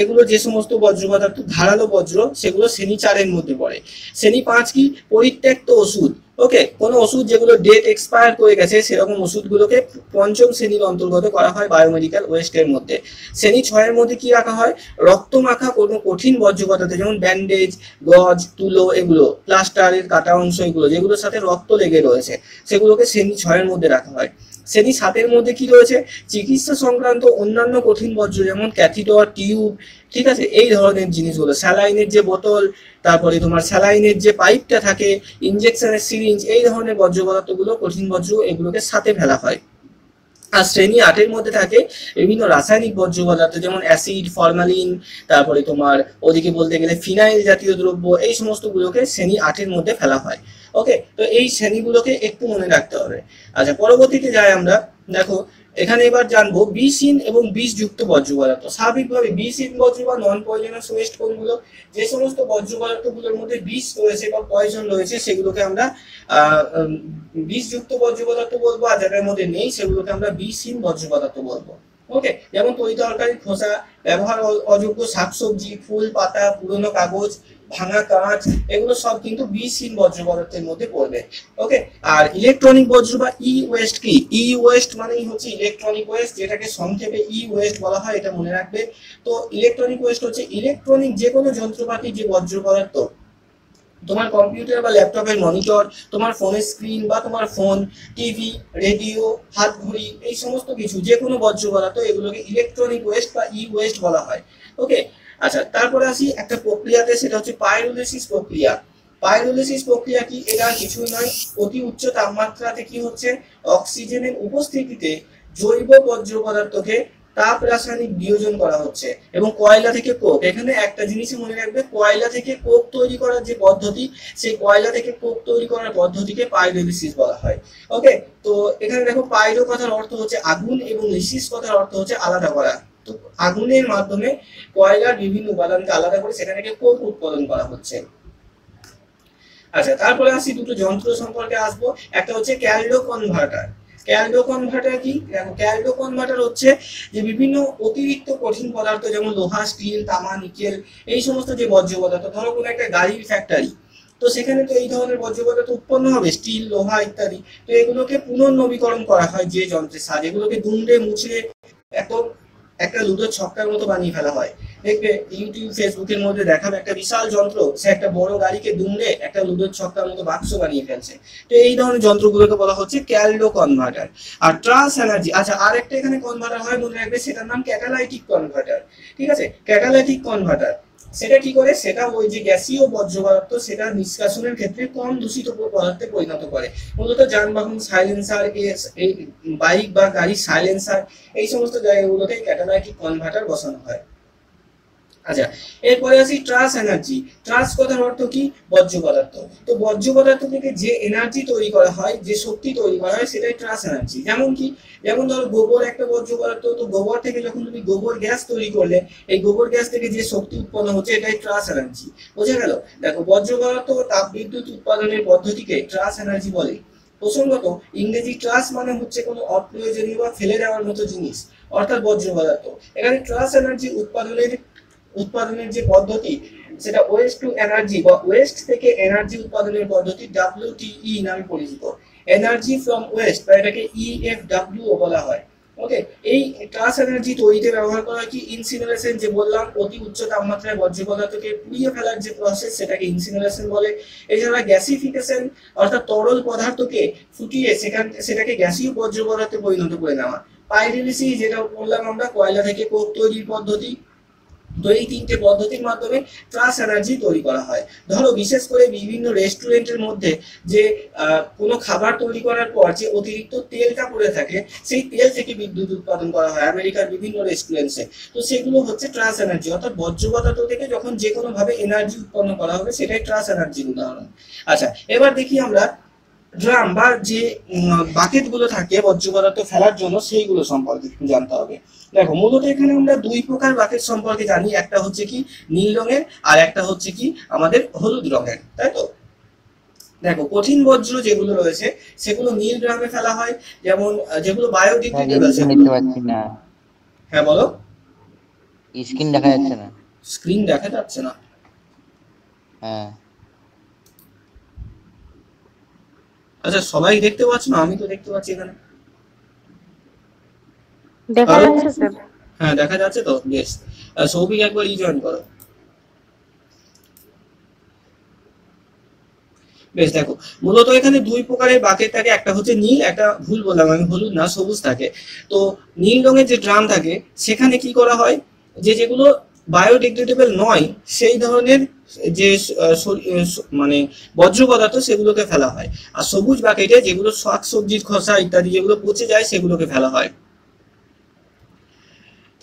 এগুলো যে সমস্ত বর্জ্য পদার্থ ধারালো বর্জ্য, সেগুলো শ্রেণী 4 এর মধ্যে পড়ে। শ্রেণী 5 কি, পরিত্যক্ত ওষুধ। ওকে, কোনো ওষুধ যেগুলো ডেট এক্সপায়ার করে গেছে সেরকম ওষুধগুলোকে পঞ্চম শ্রেণীর অন্তর্গত করা হয় বায়োমেডিক্যাল ওয়েস্টের মধ্যে। শ্রেণী 6 এর মধ্যে কি রাখা হয়, রক্ত মাখা কোনো কঠিন বর্জ্য পদার্থ, যেমন ব্যান্ডেজ, গজ, তুলো, এগুলো প্লাস্টারের কাটা অংশ, এগুলো যেগুলোর সাথে রক্ত লেগে রয়েছে সেগুলোকে শ্রেণী 6 এর মধ্যে রাখা হয়। শ্রেণী 7 এর মধ্যে কি রয়েছে, চিকিৎসা সংক্রান্ত অন্যান্য কঠিন বর্জ্য, যেমন ক্যাথিটর, টিউব। ঠিক আছে, এই ধরনের জিনিসগুলো, স্যালাইনের যে বোতল, তারপরে তোমার স্যালাইনের যে পাইপটা থাকে, ইনজেকশনের সিরিঞ্জ, এই ধরনের বর্জ্য পদার্থগুলো, কঠিন বর্জ্য, এগুলোকে সাথে ফেলা হয়। আর শ্রেণী 8 এর মধ্যে থাকে বিভিন্ন রাসায়নিক বর্জ্য পদার্থ, যেমন অ্যাসিড, ফরমালিন, তারপরে তোমার ওদিকে বলতে গেলে ফিনাইল জাতীয় দ্রব্য, এই সমস্ত গুলোকে শ্রেণী 8 এর মধ্যে ফেলা হয়। ওকে, তো এই শ্রেণীগুলোকে একটু মনে রাখতে হবে। আচ্ছা, পরবর্তীতে যাই আমরা। দেখো এখানে এবার জানবো বিষহীন এবং বিষযুক্ত বর্জ্য পদার্থ। স্বাভাবিকভাবে বিষহীন বর্জ্য বা নন পয়জনাস ওয়েস্ট কোনগুলো? যে সমস্ত বর্জ্য পদার্থগুলোর মধ্যে বিষ রয়েছে বা পয়জন রয়েছে সেগুলোকে আমরা বিষযুক্ত বর্জ্য পদার্থ বলবো, আর যাদের মধ্যে নেই সেগুলোকে আমরা বিষহীন বর্জ্য পদার্থ বলবো। ওকে, যেমন তরি তরকারির খোসা, ব্যবহার অযোগ্য শাকসবজি, ফুল পাতা, পুরনো কাগজ, ভাঙা কাঁচ, এগুলো সব কিন্তু বিষহীন বর্জ্য পদার্থের মধ্যে পড়বে। ওকে, আর ইলেকট্রনিক বর্জ্য বা ই ওয়েস্ট কি? ই ওয়েস্ট মানেই হচ্ছে ইলেকট্রনিক ওয়েস্ট, যেটাকে সংক্ষেপে ই ওয়েস্ট বলা হয়, এটা মনে রাখবে। তো ইলেকট্রনিক ওয়েস্ট হচ্ছে ইলেকট্রনিক যে কোনো যন্ত্রপাতি যে বর্জ্য পদার্থ, তোমার কম্পিউটার বা ল্যাপটপের মনিটর, তোমার ফোনের স্ক্রিন বা তোমার ফোন, টিভি, রেডিও, হাত ঘড়ি, এই সমস্ত কিছু যে কোনো বর্জ্য পদার্থ, এগুলোকে ইলেকট্রনিক ওয়েস্ট বা ই ওয়েস্ট বলা হয়। ওকে, আচ্ছা, তারপরে আসি একটা প্রক্রিয়াতে, সেটা হচ্ছে পাইরোলিসিস প্রক্রিয়া। পাইরোলিসিস প্রক্রিয়া কি? এটা কিছুই নয়, অতি উচ্চ তাপমাত্রাতে কি হচ্ছে, অক্সিজেনের উপস্থিতিতে জৈব বর্জ্য পদার্থকে তাপ রাসায়নিক বিয়োজন করা হচ্ছে। এবং কয়লা থেকে কোক, এখানে একটা জিনিসই মনে রাখবে, কয়লা থেকে কোক তৈরি করার যে পদ্ধতি, সেই কয়লা থেকে কোক তৈরি করার পদ্ধতিকে পাইরোলিসিস বলা হয়। ওকে, তো এখানে দেখো, পাইরো কথার অর্থ হচ্ছে আগুন এবং লিসিস কথার অর্থ হচ্ছে আলাদা করা। তো আগুনের মাধ্যমে কয়লার বিভিন্ন উপাদানকে আলাদা করে সেখান থেকে কোক উৎপাদন করা হচ্ছে। আচ্ছা, তারপরে আসি দুটো যন্ত্র সম্পর্কে আসবো। একটা হচ্ছে ক্যালডো কনভার্টার। ক্যালডো কনভার্টার কি? দেখো, ক্যালডো কনভার্টার হচ্ছে যে বিভিন্ন অতিরিক্ত কঠিন পদার্থ, যেমন লোহা, স্টিল, তামা, নিকেল, এই সমস্ত যে বর্জ্য পদার্থ, ধরো কোনো একটা গাড়ির ফ্যাক্টরি, তো সেখানে তো এই ধরনের বর্জ্য পদার্থ উৎপন্ন হবে, স্টিল, লোহা ইত্যাদি। তো এগুলোকে পুনর্নবীকরণ করা হয় যে যন্ত্রের সাহায্যে, এগুলোকে দুমড়ে মুচড়ে একদম একটা লুডোর ছক্কার মতো বানিয়ে ফেলা হয়। দেখবে ইউটিউব, ফেসবুকের মধ্যে দেখাবে একটা বিশাল যন্ত্র, সে একটা বড় গাড়িকে দুমড়ে একটা লুডোর ছক্কার মতো বাক্স বানিয়ে ফেলছে। তো এই ধরনের যন্ত্রগুলোকে বলা হচ্ছে ক্যালডো কনভার্টার। আর ট্রান্স এনার্জি, আচ্ছা, আর একটা এখানে কনভার্টার হয়, মনে রাখবে, সেটার নাম ক্যাটালাইটিক কনভার্টার। ঠিক আছে, ক্যাটালাইটিক কনভার্টার সেটা কি করে? সেটা ওই যে গ্যাসীয় বর্জ্য পদার্থ, সেটা নিষ্কাশনের ক্ষেত্রে কম দূষিত পদার্থে পরিণত করে। মূলত যানবাহন সাইলেন্সার, এই বাইক বা গাড়ির সাইলেন্সার, এই সমস্ত জায়গাগুলোতে ক্যাটালাইটিক কনভার্টার বসানো হয়। আচ্ছা, এরপরে আসি ট্রান্স এনার্জি। ট্রান্স কথার অর্থ কি? বর্জ্য পদার্থ। তো বর্জ্য পদার্থ থেকে যে এনার্জি তৈরি করা হয়, যে শক্তি তৈরি করা হয়, সেটাই ট্রান্স এনার্জি। যেমন কি? যেমন ধরো গোবর একটা বর্জ্য পদার্থ, তো গোবর থেকে যখন তুমি গোবর গ্যাস তৈরি করলে, এই গোবর গ্যাস থেকে যে শক্তি উৎপন্ন হচ্ছে, এটাই ট্রান্স এনার্জি। বোঝা গেল? দেখো, বর্জ্য পদার্থ ও তাপবিদ্যুৎ উৎপাদনের পদ্ধতিকে ট্রান্স এনার্জি বলে। প্রসঙ্গত, ইংরেজি ট্রাস মানে হচ্ছে কোনো অপ্রয়োজনীয় বা ফেলে দেওয়ার মতো জিনিস, অর্থাৎ বর্জ্য পদার্থ। এখানে ট্রান্স এনার্জি উৎপাদনের যে পদ্ধতি, সেটা ওয়েস্ট টু এনার্জি বা ওয়েস্ট থেকে এনার্জি উৎপাদনের পদ্ধতি WTE নামে পরিচিত। এনার্জি ফ্রম ওয়েস্ট, বা এটাকে EFW বলা হয়। ওকে, এই ট্রান্স এনার্জি তৈরিতে ব্যবহার করা হয় কি? ইনসিনারেশন, যে বললাম অতি উচ্চ তাপমাত্রায় বর্জ্য পদার্থকে পুড়িয়ে ফেলার যে প্রসেস, সেটাকে ইনসিনারেশন বলে। এছাড়া গ্যাসিফিকেশন, অর্থাৎ তরল পদার্থকে ফুটিয়ে সেটাকে গ্যাসীয় বর্জ্য পদার্থে পরিণত করে নেওয়া। পাইরোলিসিস, যেটা বললাম আমরা, কয়লা থেকে কোক তৈরির পদ্ধতি। তো এই তিনটে পদ্ধতির মাধ্যমে ট্রান্স এনার্জি তৈরি করা হয়। ধরো, বিশেষ করে বিভিন্ন রেস্টুরেন্টের মধ্যে যে কোনো খাবার তৈরি করার পর যে অতিরিক্ত তেলটা পড়ে থাকে, সেই তেল থেকে বিদ্যুৎ উৎপাদন করা হয় আমেরিকার বিভিন্ন রেস্টুরেন্টসে। তো সেগুলো হচ্ছে ট্রান্স এনার্জি, অর্থাৎ বর্জ্য পদার্থ থেকে যখন যে কোনো ভাবে এনার্জি উৎপন্ন করা হবে, সেটাই ট্রান্স এনার্জির উদাহরণ। আচ্ছা, এবার দেখি আমরা ড্রাম বা যে বাকেট গুলো থাকে বর্জ্য পদার্থ ফেলার জন্য, সেইগুলো সম্পর্কে একটু জানতে হবে। দেখো, মূলত এখানে আমরা দুই প্রকার বাকেট সম্পর্কে জানি, একটা হচ্ছে কি নীল রঙের, আর একটা হচ্ছে কি আমাদের হলুদ রঙের, তাই তো? দেখো, কঠিন বর্জ্য যেগুলো রয়েছে সেগুলো নীল ড্রামে ফেলা হয়, যেমন যেগুলো বায়োডিগ্রেডেবল সেগুলো। দেখতে পাচ্ছি না। হ্যাঁ, বলো। স্ক্রিন দেখা যাচ্ছে না। স্ক্রিন দেখা যাচ্ছে না? হ্যাঁ। আচ্ছা, সবাই দেখতে পাচ্ছ না? আমি তো দেখতে পাচ্ছি এখানে। দেখা যাচ্ছে স্যার। হ্যাঁ, দেখা যাচ্ছে তো, বেশ। সৌভিক, একবার জয়েন করো। বেশ, দেখো, মূলত এখানে দুই প্রকারের বাকেট থাকে, একটা হচ্ছে নীল, একটা ভুল বললাম আমি, হলুদ না, সবুজ থাকে। তো নীল রঙের যে ড্রাম থাকে, সেখানে কি করা হয়, যেগুলো বায়োডিগ্রেডেবল নয়, সেই ধরনের যে মানে বর্জ্য পদার্থ, সেগুলোকে ফেলা হয়। আর সবুজ বাকেটে যেগুলো শাকসবজির খোসা ইত্যাদি যেগুলো পচে যায়, সেগুলোকে ফেলা হয়।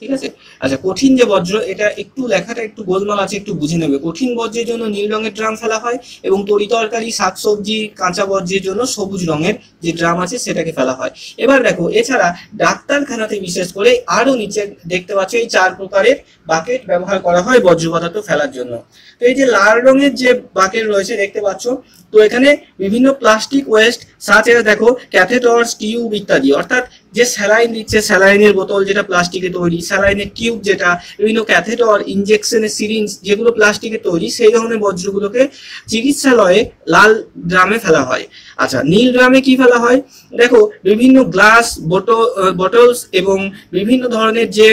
ঠিক আছে। আচ্ছা, কঠিন যে বজ্র, এটা একটু লেখাটা একটু গোলমাল আছে, একটু বুঝে নেবে। কঠিন বজ্রের জন্য নীল রঙের ড্রাম ফেলা হয় এবং তরিতরকারি শাকসবজি কাঁচা বজ্রের জন্য সবুজ রঙের যে ড্রাম আছে সেটাকে ফেলা হয়। এবার দেখো, এছাড়া ডাক্তারখানাতে বিশেষ করে আরো নিচে দেখতে পাচ্ছ এই 4 প্রকারের বাকেট ব্যবহার করা হয় বজ্র পদার্থ ফেলার জন্য। তো এই যে লাল রঙের যে বাকেট রয়েছে দেখতে পাচ্ছ, তো এখানে বিভিন্ন প্লাস্টিক ওয়েস্ট সাথে দেখো ক্যাথেটরস, টিউব ইত্যাদি, অর্থাৎ যে স্যালাইন দিচ্ছে, স্যালাইনের বোতল যেটা প্লাস্টিকে তৈরি, স্যালাইনের টিউব যেটা, বিভিন্ন ক্যাথেটর, ইনজেকশনের সিরিঞ্জ যেগুলো প্লাস্টিকে তৈরি, সেই ধরনের বজ্রগুলোকে চিকিৎসালয়ে লাল ড্রামে ফেলা হয়। আচ্ছা, নীল ড্রামে কি ফেলা হয়? দেখো, বিভিন্ন গ্লাস, বটলস এবং বিভিন্ন ধরনের যে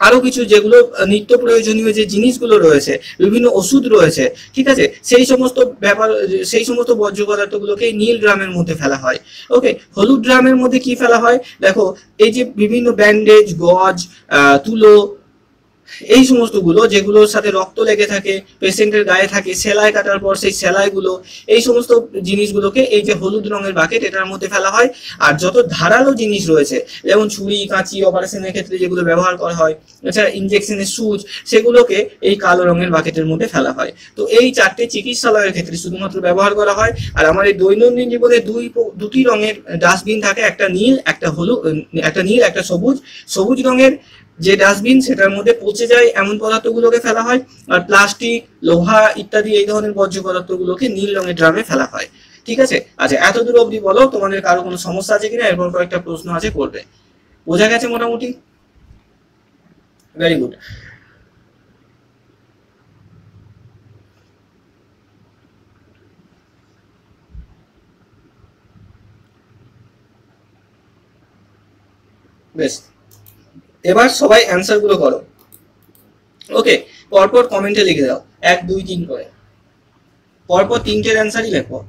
আরো কিছু যেগুলো নিত্য প্রয়োজনীয় যে জিনিসগুলো রয়েছে, বিভিন্ন ওষুধ রয়েছে, ঠিক আছে, সেই সমস্ত ব্যাপার, সেই সমস্ত বর্জ্য পদার্থগুলোকে নীল ড্রামের মধ্যে ফেলা হয়। ওকে, হলুদ ড্রামের মধ্যে কি ফেলা হয়? দেখো, এই যে বিভিন্ন ব্যান্ডেজ, গজ, তুলো, এই সমস্তগুলো যেগুলোর সাথে রক্ত লেগে থাকে, পেশেন্টের গায়ে থাকে, সেলাই কাটার পর সেই সেলাইগুলো, এই সমস্ত জিনিসগুলোকে এই যে হলুদ রঙের বাকেট এটার মধ্যে ফেলা হয়। আর যত ধারালো জিনিস রয়েছে, যেমন ছুরি, কাঁচি, অপারেশনের ক্ষেত্রে যেগুলো ব্যবহার করা হয়, এছাড়া ইনজেকশনের সুচ, সেগুলোকে এই কালো রঙের বাকেটের মধ্যে ফেলা হয়। তো এই 4টে চিকিৎসালয়ের ক্ষেত্রে শুধুমাত্র ব্যবহার করা হয়। আর আমাদের দৈনন্দিন জীবনে দুটি রঙের ডাস্টবিন থাকে, একটা নীল, একটা হলুদ, একটা নীল, একটা সবুজ। সবুজ রঙের যে ডাস্টবিন, সেটার মধ্যে পচে যায় এমন পদার্থগুলোকে ফেলা হয়, আর প্লাস্টিক, লোহা ইত্যাদি এই ধরনের বর্জ্য পদার্থগুলোকে নীল রঙের ড্রামে ফেলা হয়। ঠিক আছে। আচ্ছা, এত দূর অবধি বলো, তোমাদের কারো কোনো সমস্যা আছে কিনা? এরপর কয়েকটা প্রশ্ন আছে, করবে। বোঝা গেছে মোটামুটি? Very good. বেশ, এবার সবাই অ্যান্সার গুলো করো। ওকে, পরপর কমেন্টে লিখে দাও 1 2 3 করে, পরপর 3টের অ্যান্সারই লেখো।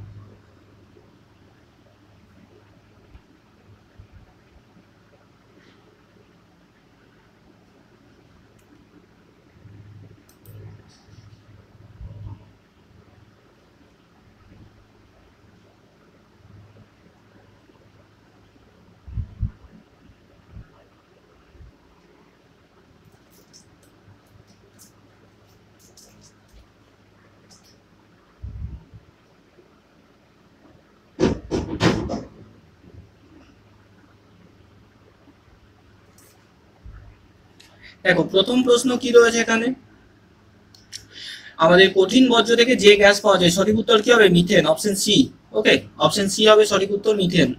দেখো, প্রথম প্রশ্ন কি রয়েছে এখানে? আমাদের কঠিন বর্জ্য থেকে যে গ্যাস পাওয়া যায়, সঠিক উত্তর কি হবে? Methane, option C. Okay, option C হবে সঠিক উত্তর, মিথেন।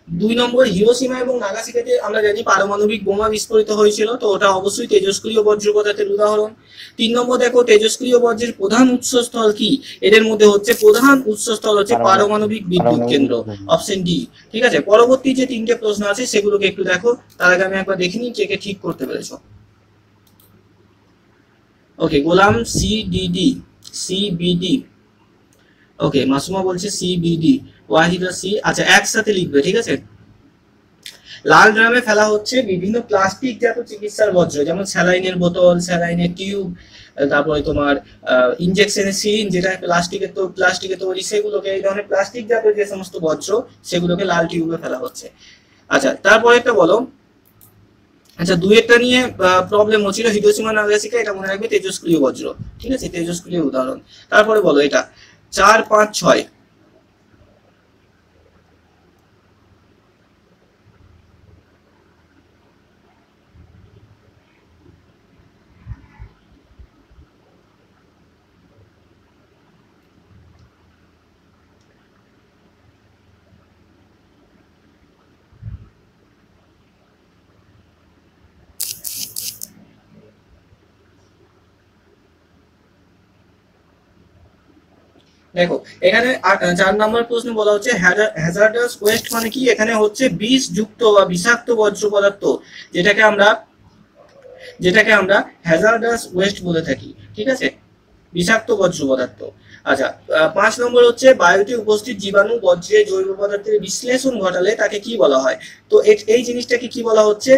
2 নম্বর, হিরোশিমা এবং নাগাসাকিতে আমরা জানি পারমাণবিক বোমা বিস্ফোরিত হয়েছিল, তো ওটা অবশ্যই তেজস্ক্রিয় বর্জ্য পদার্থের উদাহরণ। 3 নম্বর, দেখো তেজস্ক্রিয় বর্জ্যের প্রধান উৎসস্থল কি? এদের মধ্যে হচ্ছে প্রধান উৎসস্থল হচ্ছে পারমাণবিক বিদ্যুৎ কেন্দ্র, অপশন ডি। ঠিক আছে, পরবর্তী যে 3টে প্রশ্ন আছে সেগুলোকে একটু দেখো, তার আগে আমি একবার দেখে নিই কে কে ঠিক করতে পেরেছো। ওকে, গোলাম সিডিডি, সিবিডি। ওকে, মাসুমা বলছে সিবিডি, ওয়াহিদা সি। আচ্ছা, একসাথে লিখবে, ঠিক আছে। লাল ড্রামে ফেলা হচ্ছে বিভিন্ন প্লাস্টিক জাত চিকিৎসার বর্জ্য, যেমন স্যালাইনের বোতল, স্যালাইনের টিউব, তারপরে তোমার ইনজেকশনের সিরিঞ্জ যেটা প্লাস্টিকের তৈরি, সেগুলোকে, এই ধরনের প্লাস্টিক জাত যে সমস্ত বর্জ্য সেগুলোকে লাল টিউবে ফেলা হচ্ছে। আচ্ছা, তারপরে একটা বলো। আচ্ছা, 2 নিয়ে প্রবলেম হচ্ছিল, হিরোশিমা নাগাসাকি, এটা মনে রাখবে তেজস্ক্রিয় বজ্র, ঠিক আছে, তেজস্ক্রিয় উদাহরণ। তারপরে বলো এটা 4 5 6। দেখো, এখানে 4 নম্বর প্রশ্ন বলা হচ্ছে হ্যাজার্ডাস ওয়েস্ট মানে কি? এখানে হচ্ছে বিষ যুক্ত বা বিষাক্ত বর্জ্য পদার্থ, যেটাকে আমরা হ্যাজার্ডাস ওয়েস্ট বলে থাকি, ঠিক আছে, বিষাক্ত বর্জ্য পদার্থ। আচ্ছা, 5 নম্বর হচ্ছে বায়ুতে উপস্থিত জীবাণু বর্জ্যে জৈব পদার্থের বিশ্লেষণ ঘটালে তাকে কি বলা হয়? তো এই জিনিসটাকে কি বলা হচ্ছে?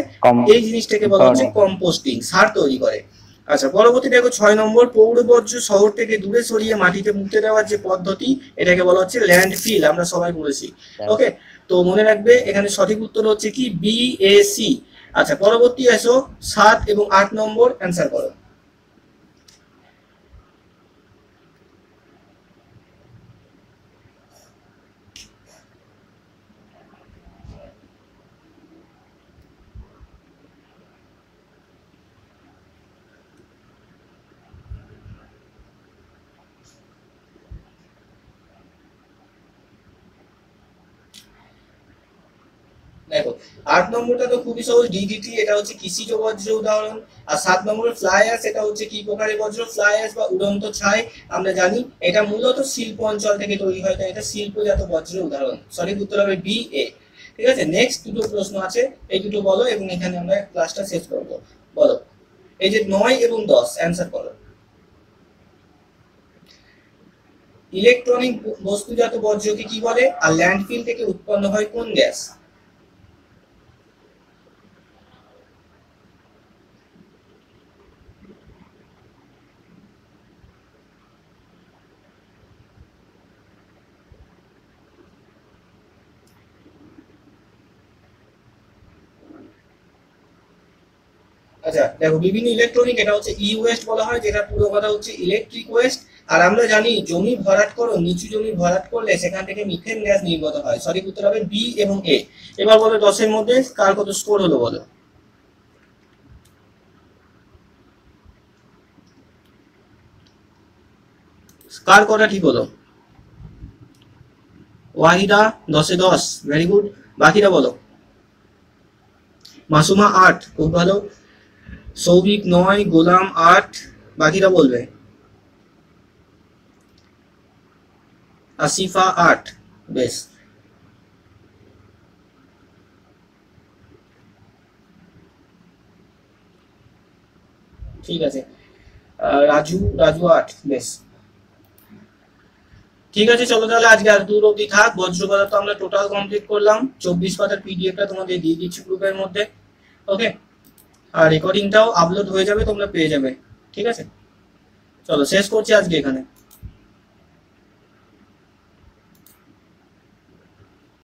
এই জিনিসটাকে বলা হচ্ছে কম্পোস্টিং, সার তৈরি করে। আচ্ছা, পরবর্তী দেখো 6 নম্বর, পৌর বর্জ্য শহর থেকে দূরে সরিয়ে মাটিতে পুঁতে দেওয়ার যে পদ্ধতি, এটাকে বলা হচ্ছে ল্যান্ডফিল, আমরা সবাই বলেছি। ওকে, তো মনে রাখবে এখানে সঠিক উত্তর হচ্ছে কি? বিএসি, আচ্ছা পরবর্তী এসো 7 এবং 8 নম্বর অ্যান্সার করো। দেখো 8 নম্বরটা তো খুবই সহজ, ডিডিটি, এটা হচ্ছে কৃষিজ বজ্র উদাহরণ। আর 7 নম্বরে ফ্লাই অ্যাশ, এটা হচ্ছে কি প্রকারের বজ্র? ফ্লাই অ্যাশ বা উড়ন্ত ছাই। আমরা জানি এটা মূলত শিল্প অঞ্চল থেকে তৈরি হয়, তাই এটা শিল্পজাত বজ্রের উদাহরণ। সঠিক উত্তর হবে বি এ। ঠিক আছে, নেক্সট দুটো প্রশ্ন আছে, এই দুটো বলো এবং এখানে আমরা ক্লাসটা শেষ করব। বলো এই যে 9 এবং 10 অ্যান্সার করো। ইলেকট্রনিক বস্তুজাত বজ্রকে কি বলে? আর ল্যান্ডফিল থেকে উৎপন্ন হয় কোন গ্যাস? আচ্ছা দেখো, বিভিন্ন ইলেকট্রনিক, এটা হচ্ছে ই ওয়েস্ট বলা হয়, যেটা পুরো কথা হচ্ছে ইলেকট্রিক ওয়েস্ট। আর আমরা জানি জমি ভরাট করো, নিচু জমি ভরাট করলে সেখান থেকে মিথেন গ্যাস নির্গত হয়। সঠিক উত্তর হবে বি এবং এ। এবার বলো 10 এর মধ্যে কার কত স্কোর হলো বলো। কার কটা ঠিক হলো? ওয়াহিদা 10 এ 10, ভেরি গুড। বাকিরা বলো। মাসুমা 8, খুব ভালো। সৌভিক 9, গোলাম 8, বাকিরা বলবে। আসিফা 8, বেশ। ঠিক আছে, রাজু 8, বেশ। ঠিক আছে, চলো তাহলে আজকে আর দূর অবধি থাক। বজ্রপাত তো আমরা টোটাল কমপ্লিট করলাম। 24 পাতার পিডিএফটা তোমাদের দিয়ে দিচ্ছি গ্রুপের মধ্যে, ওকে। আর রেকর্ডিংটাও আপলোড হয়ে যাবে, তোমরা পেয়ে যাবে। ঠিক আছে, চলো শেষ করছি আজকে এখানে।